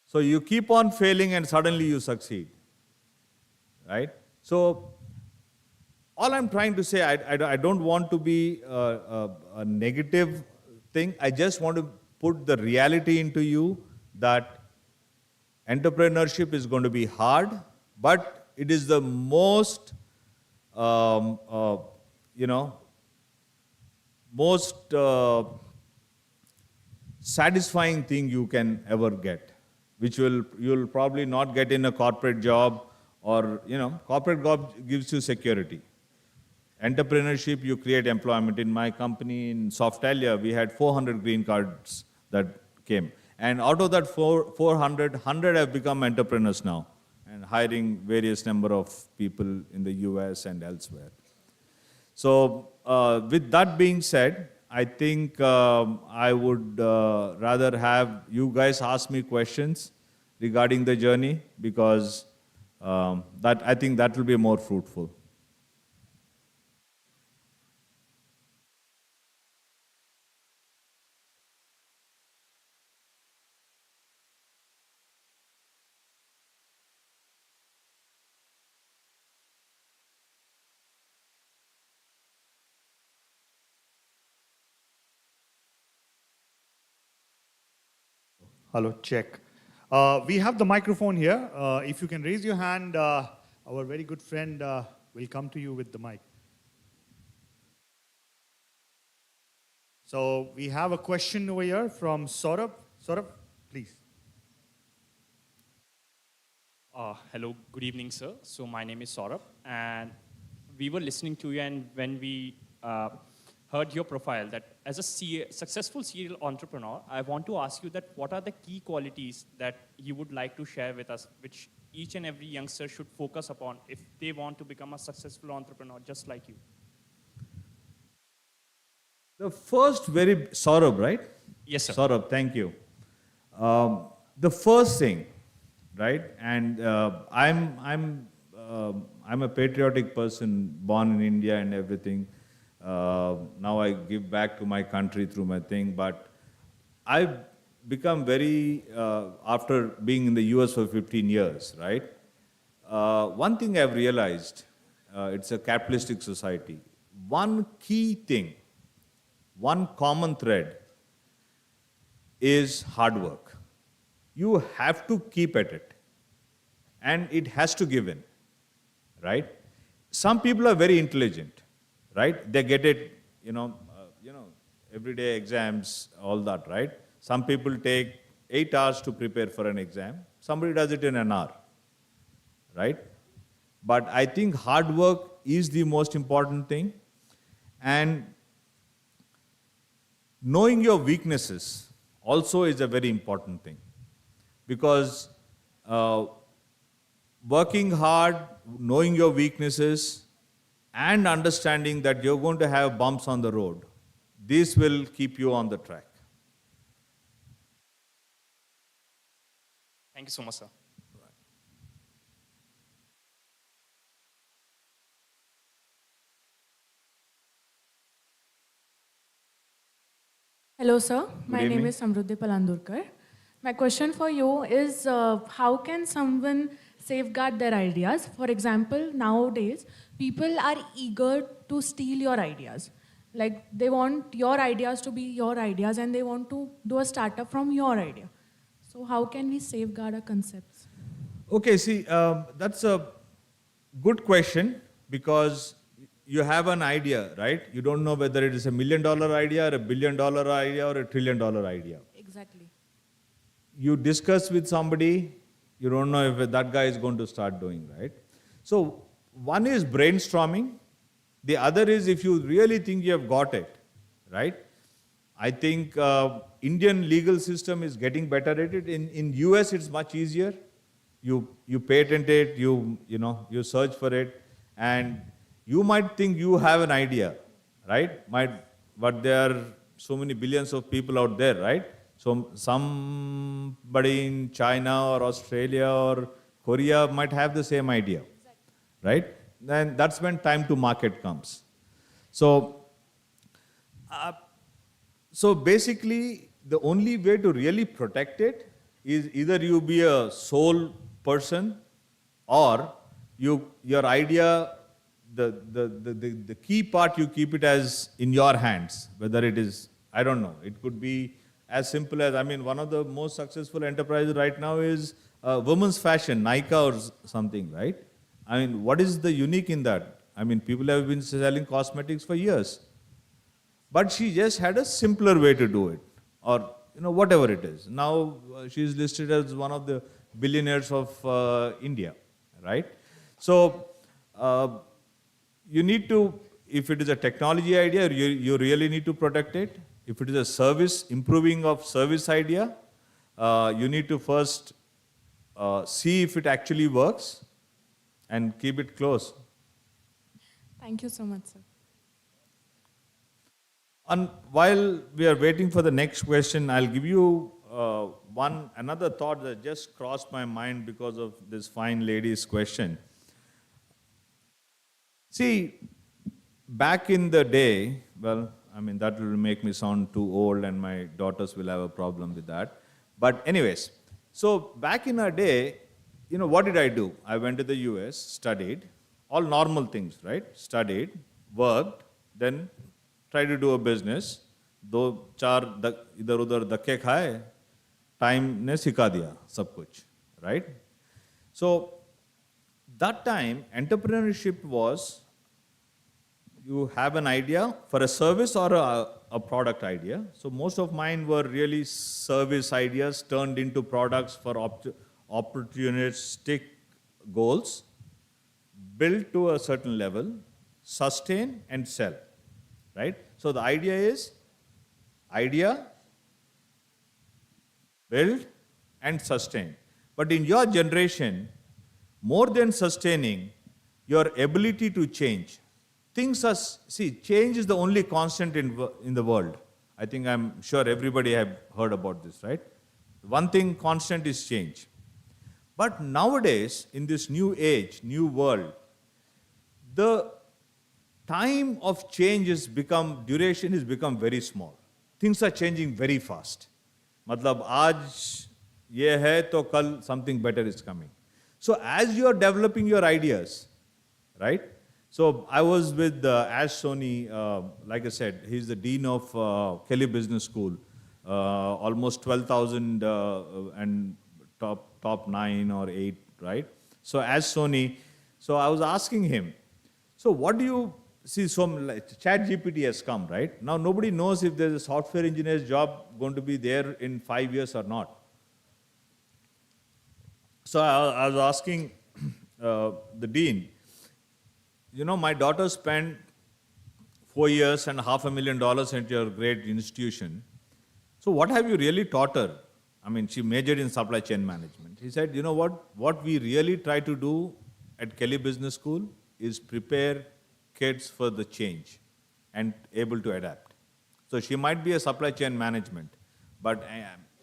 So you keep on failing and suddenly you succeed, right? So all I'm trying to say, I don't want to be a negative thing. I just want to put the reality into you that entrepreneurship is going to be hard, but it is the most, most satisfying thing you can ever get, which you'll probably not get in a corporate job or, corporate job gives you security. Entrepreneurship, you create employment. In my company, in Softalia, we had 400 green cards that came. And out of that 400, 100 have become entrepreneurs now and hiring various number of people in the US and elsewhere. So with that being said, I think I would rather have you guys ask me questions regarding the journey because I think that will be more fruitful. Hello, check. We have the microphone here. If you can raise your hand, our very good friend will come to you with the mic. So we have a question over here from Saurabh. Saurabh, please. Hello, good evening, sir. So my name is Saurabh, and we were listening to you, and when we heard your profile, that as a successful serial entrepreneur, I want to ask you that what are the key qualities that you would like to share with us, which each and every youngster should focus upon if they want to become a successful entrepreneur just like you? The first Saurabh, right? Yes, sir. Saurabh, thank you. The first thing, right? And I'm a patriotic person, born in India and everything. Now I give back to my country through my thing, but I've become very, after being in the US for 15 years, right? One thing I've realized, it's a capitalistic society. One key thing, one common thread is hard work. You have to keep at it, and it has to give in, right? Some people are very intelligent, right? They get it, everyday exams, all that, right? Some people take 8 hours to prepare for an exam. Somebody does it in an hour, right? But I think hard work is the most important thing, and knowing your weaknesses also is a very important thing, because working hard, knowing your weaknesses, and understanding that you're going to have bumps on the road, this will keep you on the track. Thank you so much, sir. Hello, sir. My name evening. is Samruddhi Palandurkar. My question for you is, how can someone safeguard their ideas? For example, nowadays, people are eager to steal your ideas. Like, they want your ideas to be your ideas, and they want to do a startup from your idea. So how can we safeguard our concepts? Okay, see, that's a good question, because you have an idea, right? You don't know whether it is $1 million idea, or $1 billion idea, or $1 trillion idea. Exactly. You discuss with somebody, you don't know if that guy is going to start doing, right? So one is brainstorming. The other is if you really think you have got it, right? I think Indian legal system is getting better at it. In US, it's much easier. You patent it, you search for it, and you might think you have an idea, right? But there are so many billions of people out there, right? So somebody in China or Australia or Korea might have the same idea, right? Then that's when time to market comes. So basically, the only way to really protect it is either you be a sole person, or your idea, the key part, you keep it as in your hands. Whether it is, I don't know, it could be as simple as, one of the most successful enterprises right now is women's fashion, Nike or something, right? What is the unique in that? People have been selling cosmetics for years. But she just had a simpler way to do it, or whatever it is. Now she is listed as one of the billionaires of India, right? So you need to, if it is a technology idea, you really need to protect it. If it is a service, improving of service idea, you need to first see if it actually works and keep it close. Thank you so much, sir. And while we are waiting for the next question, I'll give you another thought that just crossed my mind because of this fine lady's question. See, back in the day, that will make me sound too old, and my daughters will have a problem with that. But anyways, so back in our day, what did I do? I went to the US, studied, all normal things, right? Studied, worked, then tried to do a business. दो चार idhar udhar dhakke khaye, time ने सिखा दिया सब कुछ, right? So that time entrepreneurship was you have an idea for a service or a product idea. So most of mine were really service ideas turned into products for opportunistic goals, built to a certain level, sustain and sell, right? So the idea is idea, build and sustain. But in your generation, more than sustaining, your ability to change. Things are, see, change is the only constant in the world. I think I'm sure everybody have heard about this, right? One thing constant is change. But nowadays, in this new age, new world, the time of change duration has become very small. Things are changing very fast. मतलब आज ये है तो कल something better is coming. So as you are developing your ideas, right? So I was with Ash Soni, like I said, he's the dean of Kelly Business School, almost 12,000 and top 9 or 8, right? So Ash Soni, so I was asking him, so what do you see? So like, Chat GPT has come, right? Now nobody knows if there's a software engineer's job going to be there in 5 years or not. So I was asking the dean, you know, my daughter spent 4 years and $500,000 at your great institution. So what have you really taught her? I mean, she majored in supply chain management. He said, you know what we really try to do at Kelly Business School is prepare kids for the change and able to adapt. So she might be a supply chain management, but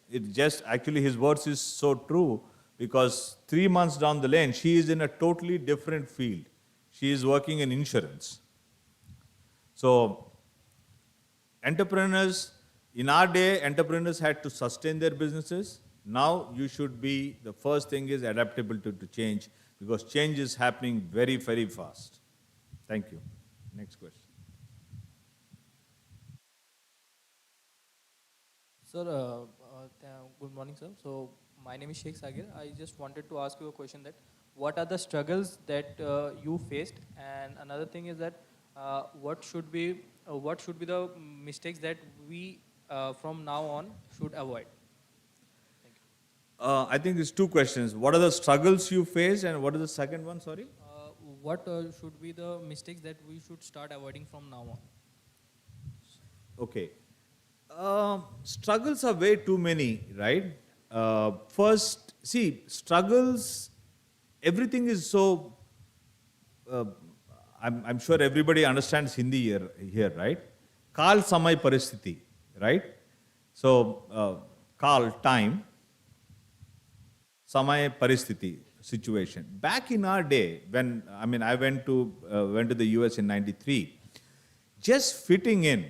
it just, actually his words is so true because 3 months down the lane, she is in a totally different field. She is working in insurance. So entrepreneurs, in our day, entrepreneurs had to sustain their businesses. Now you should be, the first thing is adaptable to change because change is happening very, very fast. Thank you. Next question. Sir, good morning, sir. So my name is Sheikh Sagir. I just wanted to ask you a question that what are the struggles that you faced, and another thing is that what should be the mistakes that we from now on should avoid? Thank you. I think there's two questions. What are the struggles you face and what is the second one, sorry? What should be the mistakes that we should start avoiding from now on? Okay. Struggles are way too many, right? First, see, struggles, everything is so, I'm sure everybody understands Hindi here, right? Kal samay paristhiti, right? So, kal, time, samay paristhiti, situation. Back in our day, when, I mean, I went to the US in '93, just fitting in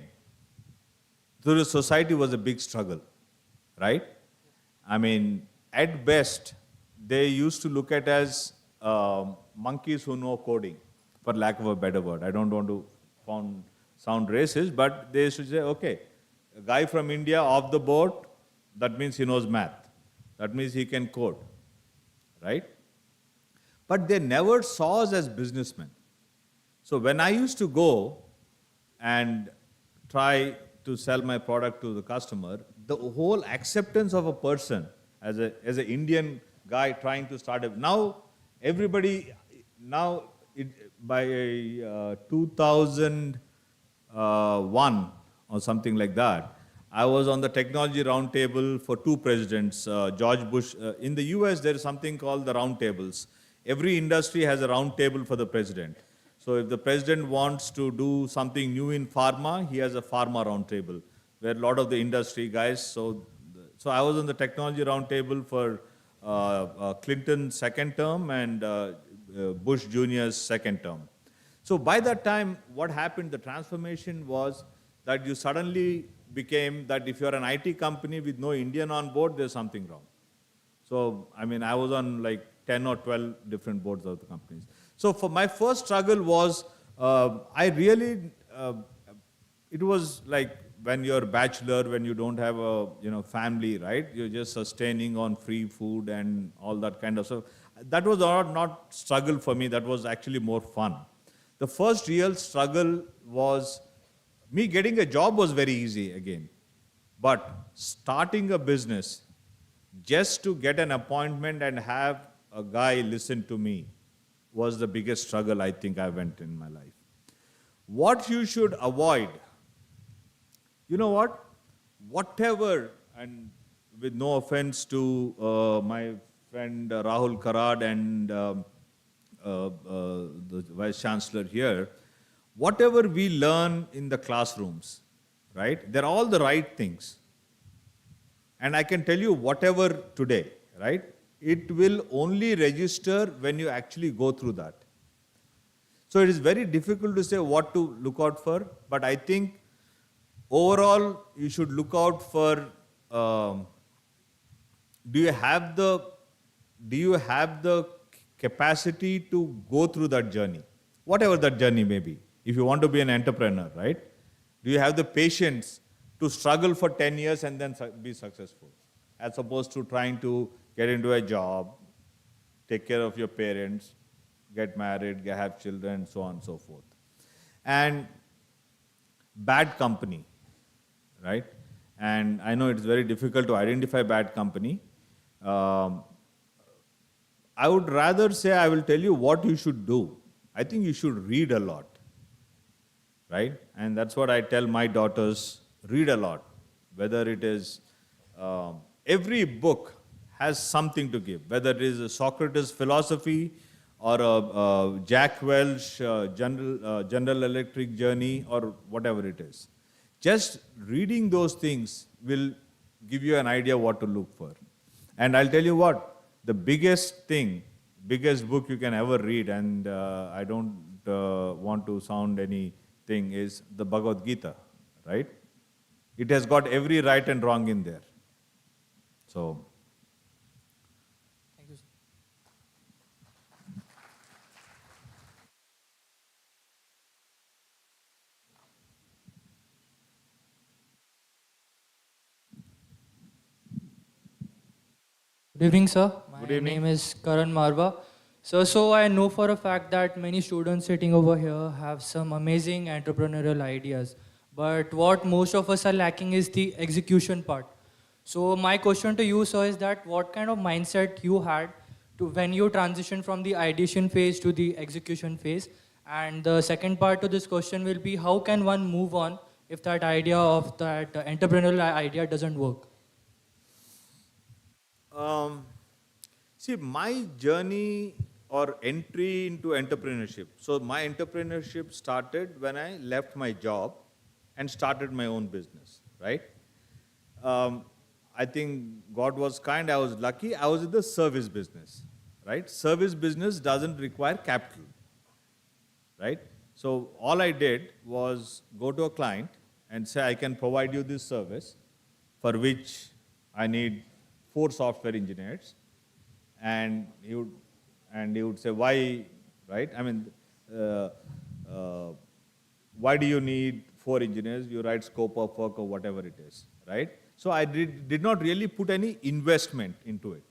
to the society was a big struggle, right? I mean, at best, they used to look at as monkeys who know coding, for lack of a better word. I don't want to sound racist, but they used to say, okay, a guy from India off the boat, that means he knows math. That means he can code, right? But they never saw us as businessmen. So when I used to go and try to sell my product to the customer, the whole acceptance of a person as an Indian guy trying to start now everybody, now by 2001 or something like that, I was on the technology roundtable for 2 presidents, George Bush. In the US, there is something called the roundtables. Every industry has a roundtable for the president. So if the president wants to do something new in pharma, he has a pharma roundtable, where a lot of the industry guys, so I was on the technology roundtable for Clinton's second term and Bush Jr.'s second term. So by that time, what happened, the transformation was that you suddenly became that if you're an IT company with no Indian on board, there's something wrong. So, I mean, I was on like 10 or 12 different boards of the companies. So for my first struggle was, it was like when you're bachelor, when you don't have a family, right? You're just sustaining on free food and all that kind of stuff. That was not struggle for me. That was actually more fun. The first real struggle was me getting a job was very easy again, but starting a business just to get an appointment and have a guy listen to me was the biggest struggle I think I went in my life. What you should avoid, you know what? Whatever, and with no offense to my friend Rahul Karad and the Vice Chancellor here, whatever we learn in the classrooms, right? They're all the right things. And I can tell you whatever today, right? It will only register when you actually go through that. So it is very difficult to say what to look out for, but I think overall you should look out for, do you have the capacity to go through that journey, whatever that journey may be. If you want to be an entrepreneur, right? Do you have the patience to struggle for 10 years and then be successful, as opposed to trying to get into a job, take care of your parents, get married, have children, so on and so forth. And bad company, right? And I know it's very difficult to identify bad company. I would rather say I will tell you what you should do. I think you should read a lot, right? And that's what I tell my daughters, read a lot. Whether it is, every book has something to give, whether it is a Socrates philosophy or a Jack Welch General Electric journey or whatever it is. Just reading those things will give you an idea what to look for. And I'll tell you what, the biggest book you can ever read, and I don't want to sound anything, is the Bhagavad Gita, right? It has got every right and wrong in there. So, Thank you, sir. Good evening, sir. My name is Karan Marwa. So I know for a fact that many students sitting over here have some amazing entrepreneurial ideas. But what most of us are lacking is the execution part. So my question to you, sir, is that what kind of mindset you had to when you transition from the ideation phase to the execution phase? And the second part to this question will be, how can one move on if that idea of that entrepreneurial idea doesn't work? see, my journey or entry into entrepreneurship. So my entrepreneurship started when I left my job and started my own business, right? I think God was kind, I was lucky. I was in the service business, right? Service business doesn't require capital, right? So all I did was go to a client and say, I can provide you this service for which I need 4 software engineers. And he would say, why, right? I mean, why do you need 4 engineers? You write scope of work or whatever it is, right? So I did not really put any investment into it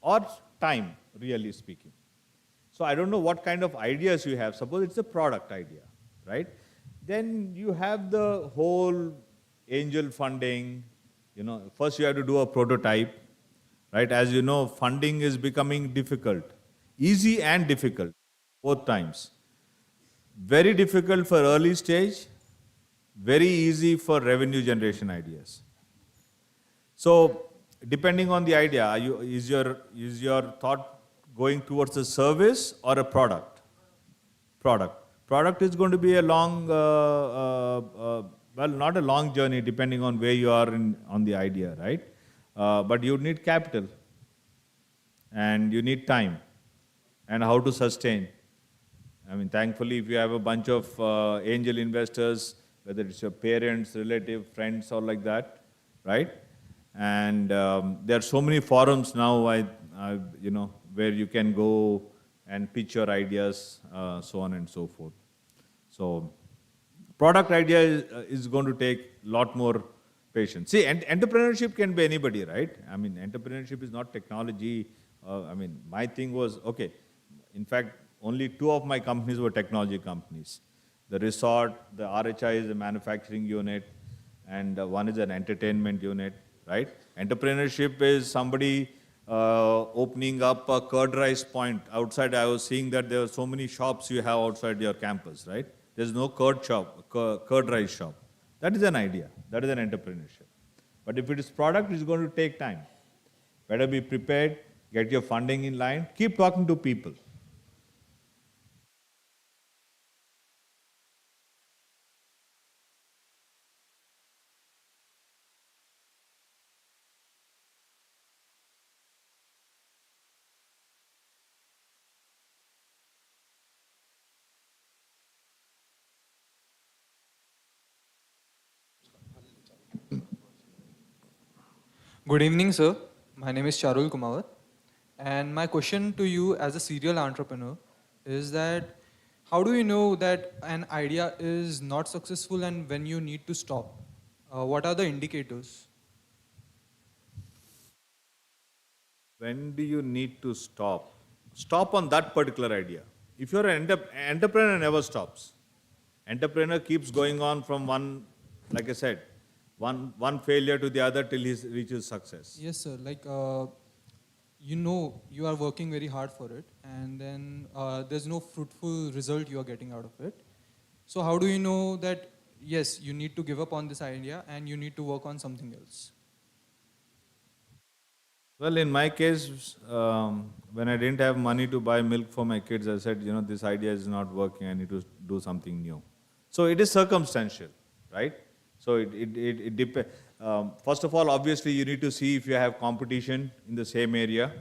or time, really speaking. So I don't know what kind of ideas you have. Suppose it's a product idea, right? Then you have the whole angel funding. First you have to do a prototype, right? As you know, funding is becoming difficult, easy and difficult, both times. Very difficult for early stage, very easy for revenue generation ideas. So depending on the idea, is your thought going towards a service or a product? Product is going to be a long, well, not a long journey depending on where you are on the idea, right? But you need capital and you need time and how to sustain. I mean, thankfully, if you have a bunch of angel investors, whether it's your parents, relative, friends, or like that, right? And there are so many forums now, where you can go and pitch your ideas, so on and so forth. So Product idea is going to take a lot more patience. See, entrepreneurship can be anybody, right? I mean, entrepreneurship is not technology. I mean, my thing was, okay, in fact, only 2 of my companies were technology companies. The resort, the RHI is a manufacturing unit, and one is an entertainment unit, right? Entrepreneurship is somebody opening up a curd rice point. Outside, I was seeing that there are so many shops you have outside your campus, right? There's no curd rice shop. That is an idea. That is an entrepreneurship. But if it is product, it's going to take time. Better be prepared, get your funding in line, keep talking to people. Good evening, sir. My name is Charul Kumar. And my question to you as a serial entrepreneur is that how do you know that an idea is not successful and when you need to stop? What are the indicators? When do you need to stop? Stop on that particular idea. If you're an entrepreneur, never stops. Entrepreneur keeps going on from one, like I said, one failure to the other till he reaches success. Yes, sir. Like, you know you are working very hard for it and then there's no fruitful result you are getting out of it. So how do you know that, yes, you need to give up on this idea and you need to work on something else? Well, in my case, when I didn't have money to buy milk for my kids, I said, this idea is not working, I need to do something new. So it is circumstantial, right? So it depends. First of all, obviously, you need to see if you have competition in the same area.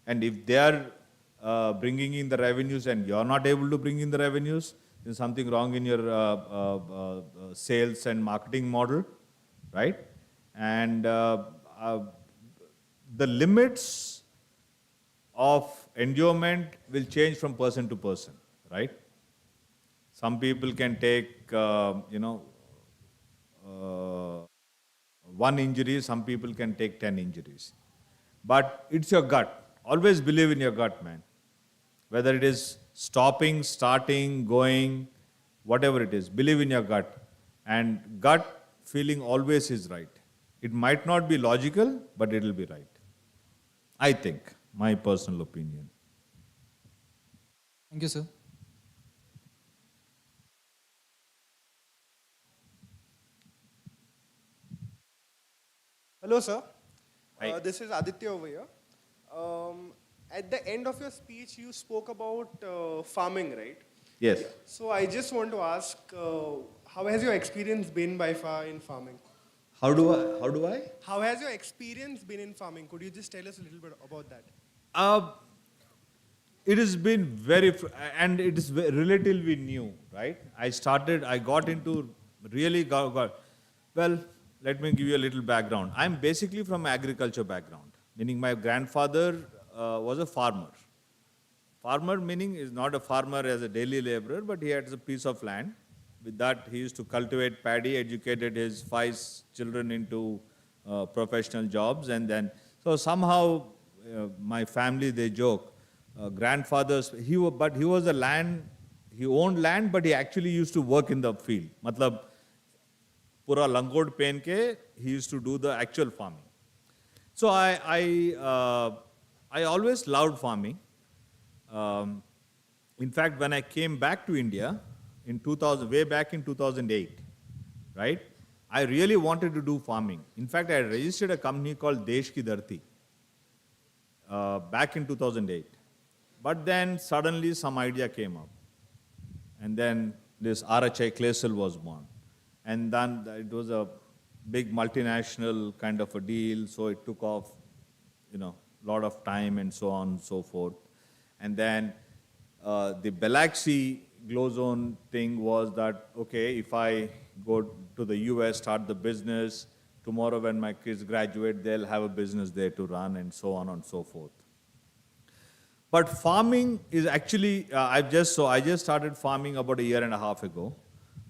And if they are bringing in the revenues and you're not able to bring in the revenues, there's something wrong in your sales and marketing model, right? And the limits of endowment will change from person to person, right? Some people can take, one injury, some people can take 10 injuries. But it's your gut. Always believe in your gut, man. Whether it is stopping, starting, going, whatever it is, believe in your gut. And gut feeling always is right. It might not be logical, but it will be right. I think, my personal opinion. Thank you, sir. Hello, sir. Hi. This is Aditya over here. At the end of your speech, you spoke about farming, right? Yes. So I just want to ask, how has your experience been by far in farming? How do I? How has your experience been in farming? Could you just tell us a little bit about that? It has been and it is relatively new, right? I got into well, let me give you a little background. I'm basically from agriculture background, meaning my grandfather was a farmer. Farmer meaning is not a farmer as a daily laborer, but he had a piece of land. With that, he used to cultivate paddy, educated his 5 children into professional jobs, and then, so somehow my family, they joke, he owned land, but he actually used to work in the field. Matlab, pura langod pen ke, he used to do the actual farming. So I always loved farming. In fact, when I came back to India in 2000, way back in 2008, right? I really wanted to do farming. In fact, I registered a company called B.Gdeshmukh back in 2008. But then suddenly some idea came up. And then this RHI Claysel was born. And then it was a big multinational kind of a deal, so it took off, lot of time and so on and so forth. And then the Belaxi glow zone thing was that, okay, if I go to the US, start the business, tomorrow when my kids graduate, they'll have a business there to run and so on and so forth. But farming is actually, I just started farming about 1.5 years ago.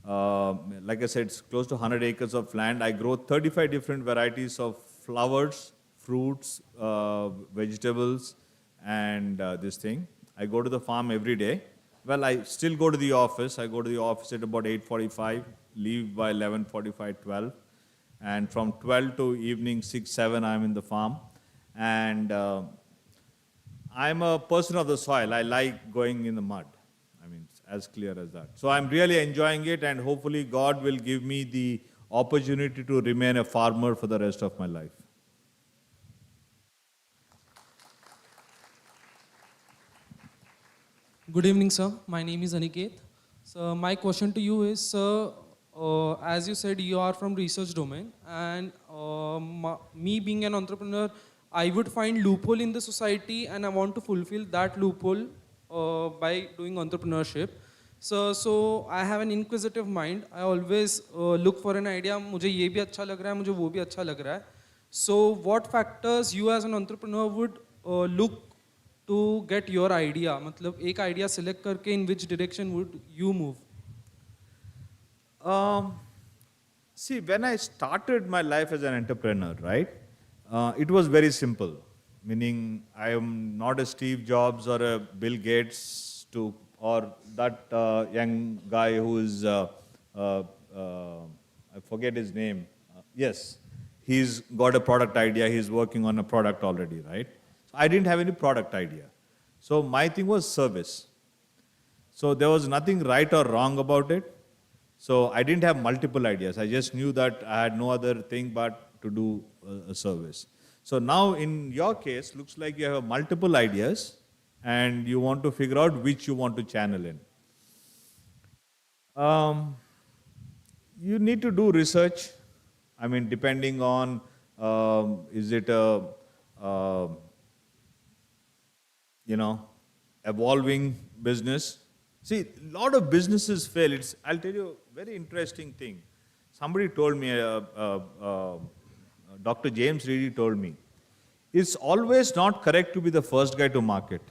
Like I said, it's close to 100 acres of land. I grow 35 different varieties of flowers, fruits, vegetables, and this thing. I go to the farm every day. Well, I still go to the office. I go to the office at about 8:45, leave by 11:45, 12. And from 12 to evening 6, 7, I'm in the farm. And I'm a person of the soil. I like going in the mud. I mean, it's as clear as that. So I'm really enjoying it, and hopefully God will give me the opportunity to remain a farmer for the rest of my life. Good evening, sir. My name is Aniket. So my question to you is, sir, as you said, you are from research domain, and me being an entrepreneur, I would find loophole in the society, and I want to fulfill that loophole by doing entrepreneurship. So I have an inquisitive mind. I always look for an idea. मुझे ये भी अच्छा लग रहा है, मुझे वो भी अच्छा लग रहा है. So what factors you as an entrepreneur would look to get your idea? मतलब एक idea select करके in which direction would you move? See, when I started my life as an entrepreneur, right, it was very simple. Meaning, I am not a Steve Jobs or a Bill Gates or that young guy who is, I forget his name. Yes, he's got a product idea. He's working on a product already, right? So I didn't have any product idea. So my thing was service. So there was nothing right or wrong about it. So I didn't have multiple ideas. I just knew that I had no other thing but to do a service. So now in your case, looks like you have multiple ideas and you want to figure out which you want to channel in. You need to do research. I mean, depending on is it a evolving business. See, a lot of businesses fail. I'll tell you a very interesting thing. Somebody told me, Dr. James Reedy told me, it's always not correct to be the first guy to market,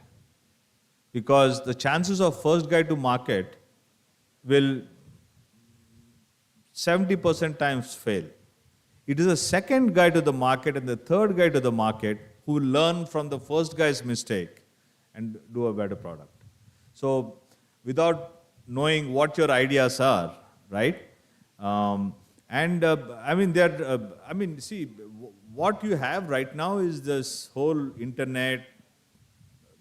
because the chances of first guy to market will 70% times fail. It is the second guy to the market and the third guy to the market who learn from the first guy's mistake and do a better product. So without knowing what your ideas are, right? See, what you have right now is this whole internet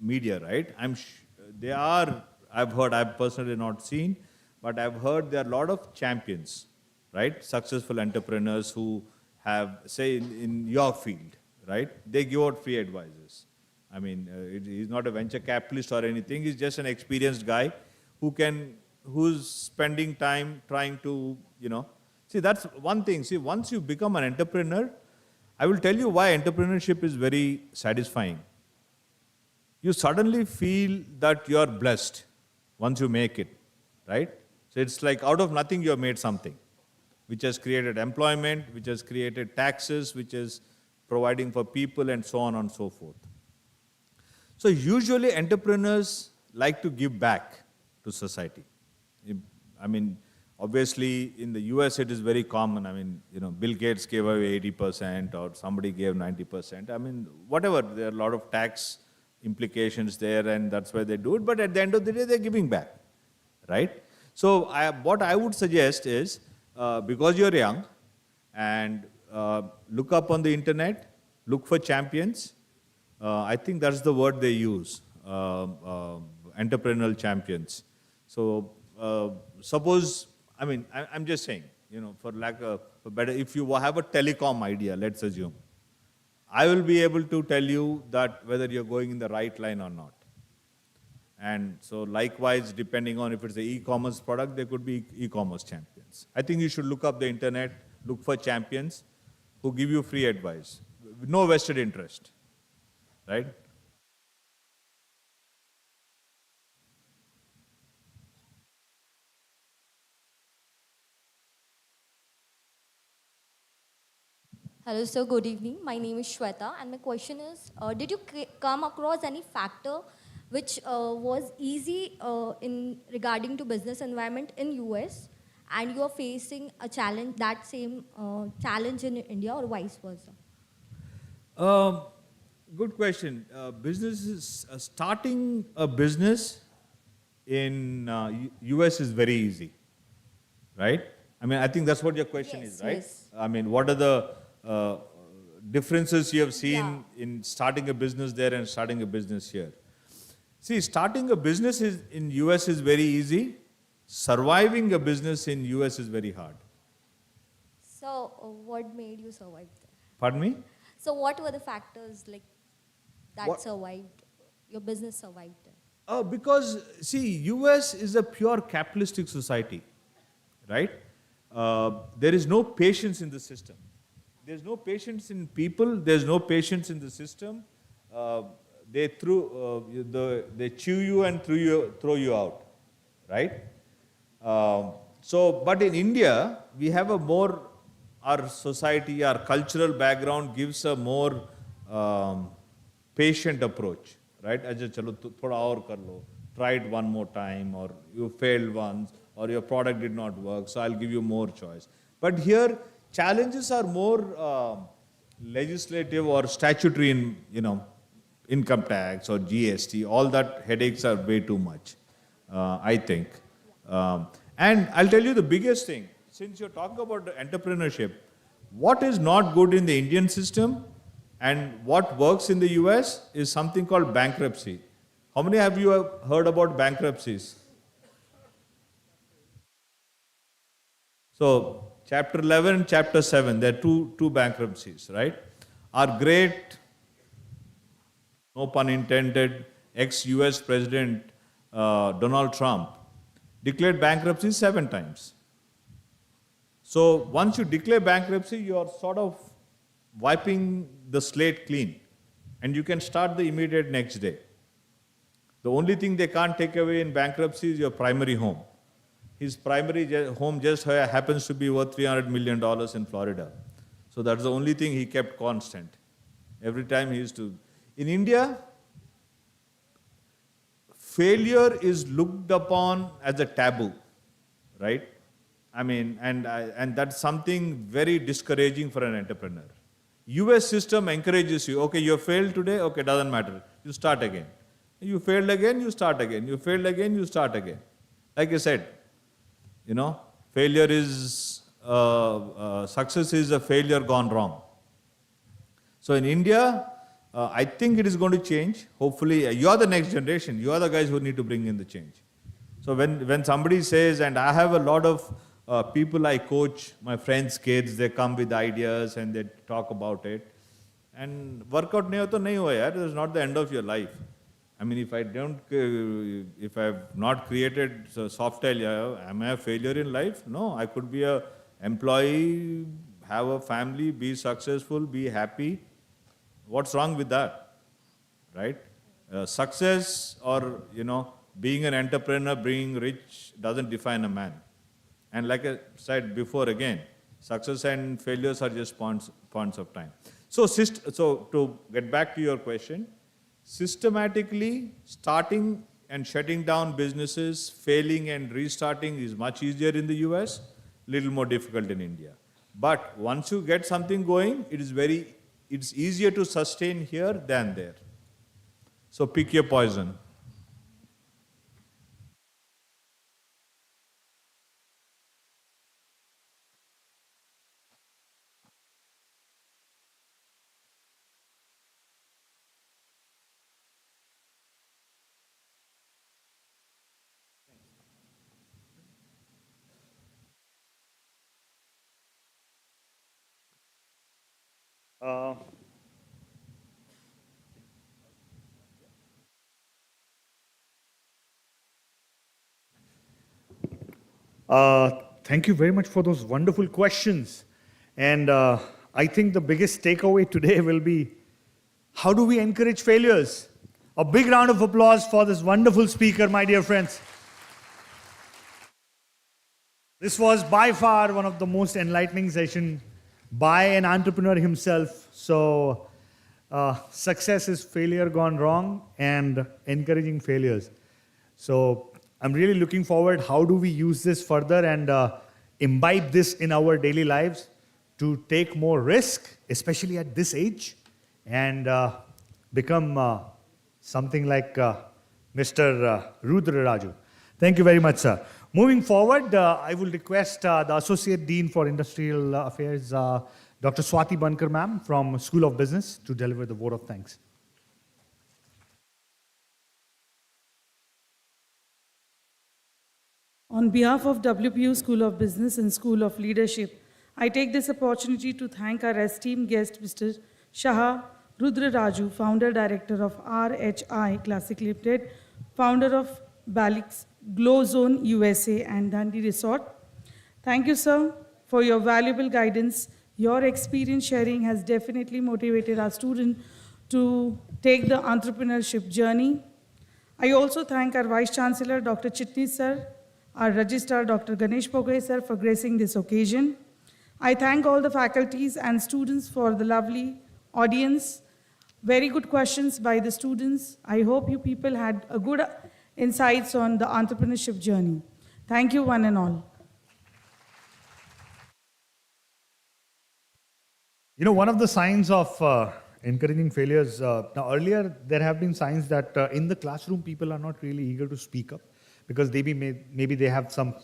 media, right? I've heard, I've personally not seen, but I've heard there are a lot of champions, right? Successful entrepreneurs who have, say, in your field, right? They give out free advices. I mean, he's not a venture capitalist or anything. He's just an experienced guy who's spending time trying to, See, that's one thing. See, once you become an entrepreneur, I will tell you why entrepreneurship is very satisfying. You suddenly feel that you are blessed once you make it, right? So it's like out of nothing you have made something, which has created employment, which has created taxes, which is providing for people and so on and so forth. So usually entrepreneurs like to give back to society. I mean, obviously in the US it is very common. I mean, Bill Gates gave away 80% or somebody gave 90%. I mean, whatever, there are a lot of tax implications there and that's why they do it. But at the end of the day, they're giving back, right? So what I would suggest is, because you're young, and look up on the internet, look for champions. I think that's the word they use, entrepreneurial champions. So suppose, I'm just saying, for lack of a better, if you have a telecom idea, let's assume, I will be able to tell you that whether you're going in the right line or not. And so likewise, depending on if it's an e-commerce product, there could be e-commerce champions. I think you should look up the internet, look for champions who give you free advice, with no vested interest, right? Hello, sir. Good evening. My name is Shweta, and my question is: did you come across any factor which was easy in regarding to business environment in US, and you are facing a challenge, that same challenge in India or vice versa? Good question. Businesses starting a business in US is very easy, right? I mean, I think that's what your question Yes, is, right? yes. I mean, what are the differences you have seen Yeah. in starting a business there and starting a business here? See, starting a business in US is very easy. Surviving a business in US is very hard. So, what made you survive there? Pardon me? So, what were the factors like that What- survived, your business survived there? Because, see, US is a pure capitalistic society, right? There is no patience in the system. There's no patience in people. There's no patience in the system. They chew you and throw you out, right? But in India, we have our society, our cultural background gives a more patient approach, right? Acha chalo thoda aur kar lo. Try it one more time, or you failed once, or your product did not work, so I'll give you more choice. But here, challenges are more legislative or statutory in, income tax or GST. All that headaches are way too much, I think. And I'll tell you the biggest thing, since you're talking about entrepreneurship, what is not good in the Indian system and what works in the US is something called bankruptcy. How many of you have heard about bankruptcies? So, chapter 11 and chapter 7, there are two bankruptcies, right? Our great, no pun intended, ex-US President Donald Trump declared bankruptcy 7 times. So once you declare bankruptcy, you are sort of wiping the slate clean, and you can start the immediate next day. The only thing they can't take away in bankruptcy is your primary home. His primary home just happens to be worth $300 million in Florida. So that's the only thing he kept constant. Every time he used to. In India, failure is looked upon as a taboo, right? I mean, and that's something very discouraging for an entrepreneur. US system encourages you, okay, you failed today, okay, doesn't matter. You start again. You failed again, you start again. You failed again, you start again. Like I said, failure is, success is a failure gone wrong. So in India, I think it is going to change. Hopefully, you are the next generation. You are the guys who need to bring in the change. So when somebody says, and I have a lot of people I coach, my friends' kids, they come with ideas and they talk about it. And workout nahi ho to nahi hua yaar. It is not the end of your life. I mean, if I have not created Softail, am I a failure in life? No, I could be a employee, have a family, be successful, be happy. What's wrong with that, right? Success or, being an entrepreneur, being rich doesn't define a man. And like I said before again, success and failures are just points of time. So to get back to your question, systematically starting and shutting down businesses, failing and restarting is much easier in the US, little more difficult in India. But once you get something going, it's easier to sustain here than there. So pick your poison. Thank you very much for those wonderful questions. And I think the biggest takeaway today will be, how do we encourage failures? A big round of applause for this wonderful speaker, my dear friends. This was by far one of the most enlightening sessions by an entrepreneur himself. So success is failure gone wrong and encouraging failures. So I'm really looking forward, how do we use this further? And imbibe this in our daily lives, to take more risk, especially at this age, and become something like Mr. Rudra Raju. Thank you very much, sir. Moving forward, I will request the Associate Dean for Industrial Affairs, Dr. Swati Bankar ma'am from School of Business, to deliver the vote of thanks. On behalf of WPU School of Business and School of Leadership, I take this opportunity to thank our esteemed guest, Mr. Shah Rudra Raju, Founder Director of RHI Classic Limited, Founder of Balix Glow Zone USA and Dundee Resort. Thank you, sir, for your valuable guidance. Your experience sharing has definitely motivated our students to take the entrepreneurship journey. I also thank our Vice Chancellor, Dr. Chitni sir, our Registrar, Dr. Gneshmukh sir, for gracing this occasion. I thank all the faculties and students for the lovely audience. Very good questions by the students. I hope you people had a good insights on the entrepreneurship journey. Thank you, one and all. You know, one of the signs of encouraging failures, now earlier there have been signs that in the classroom people are not really eager to speak up because maybe they have some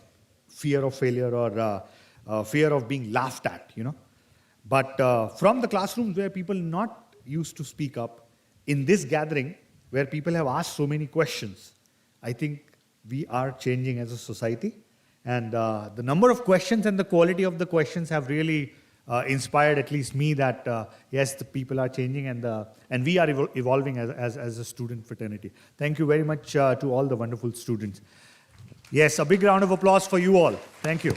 fear of failure or fear of being laughed at, you know. But from the classrooms where people not used to speak up, in this gathering where people have asked so many questions, I think we are changing as a society. And the number of questions and the quality of the questions have really inspired at least me that yes, the people are changing and we are evolving as a student fraternity. Thank you very much to all the wonderful students. Yes, a big round of applause for you all. Thank you.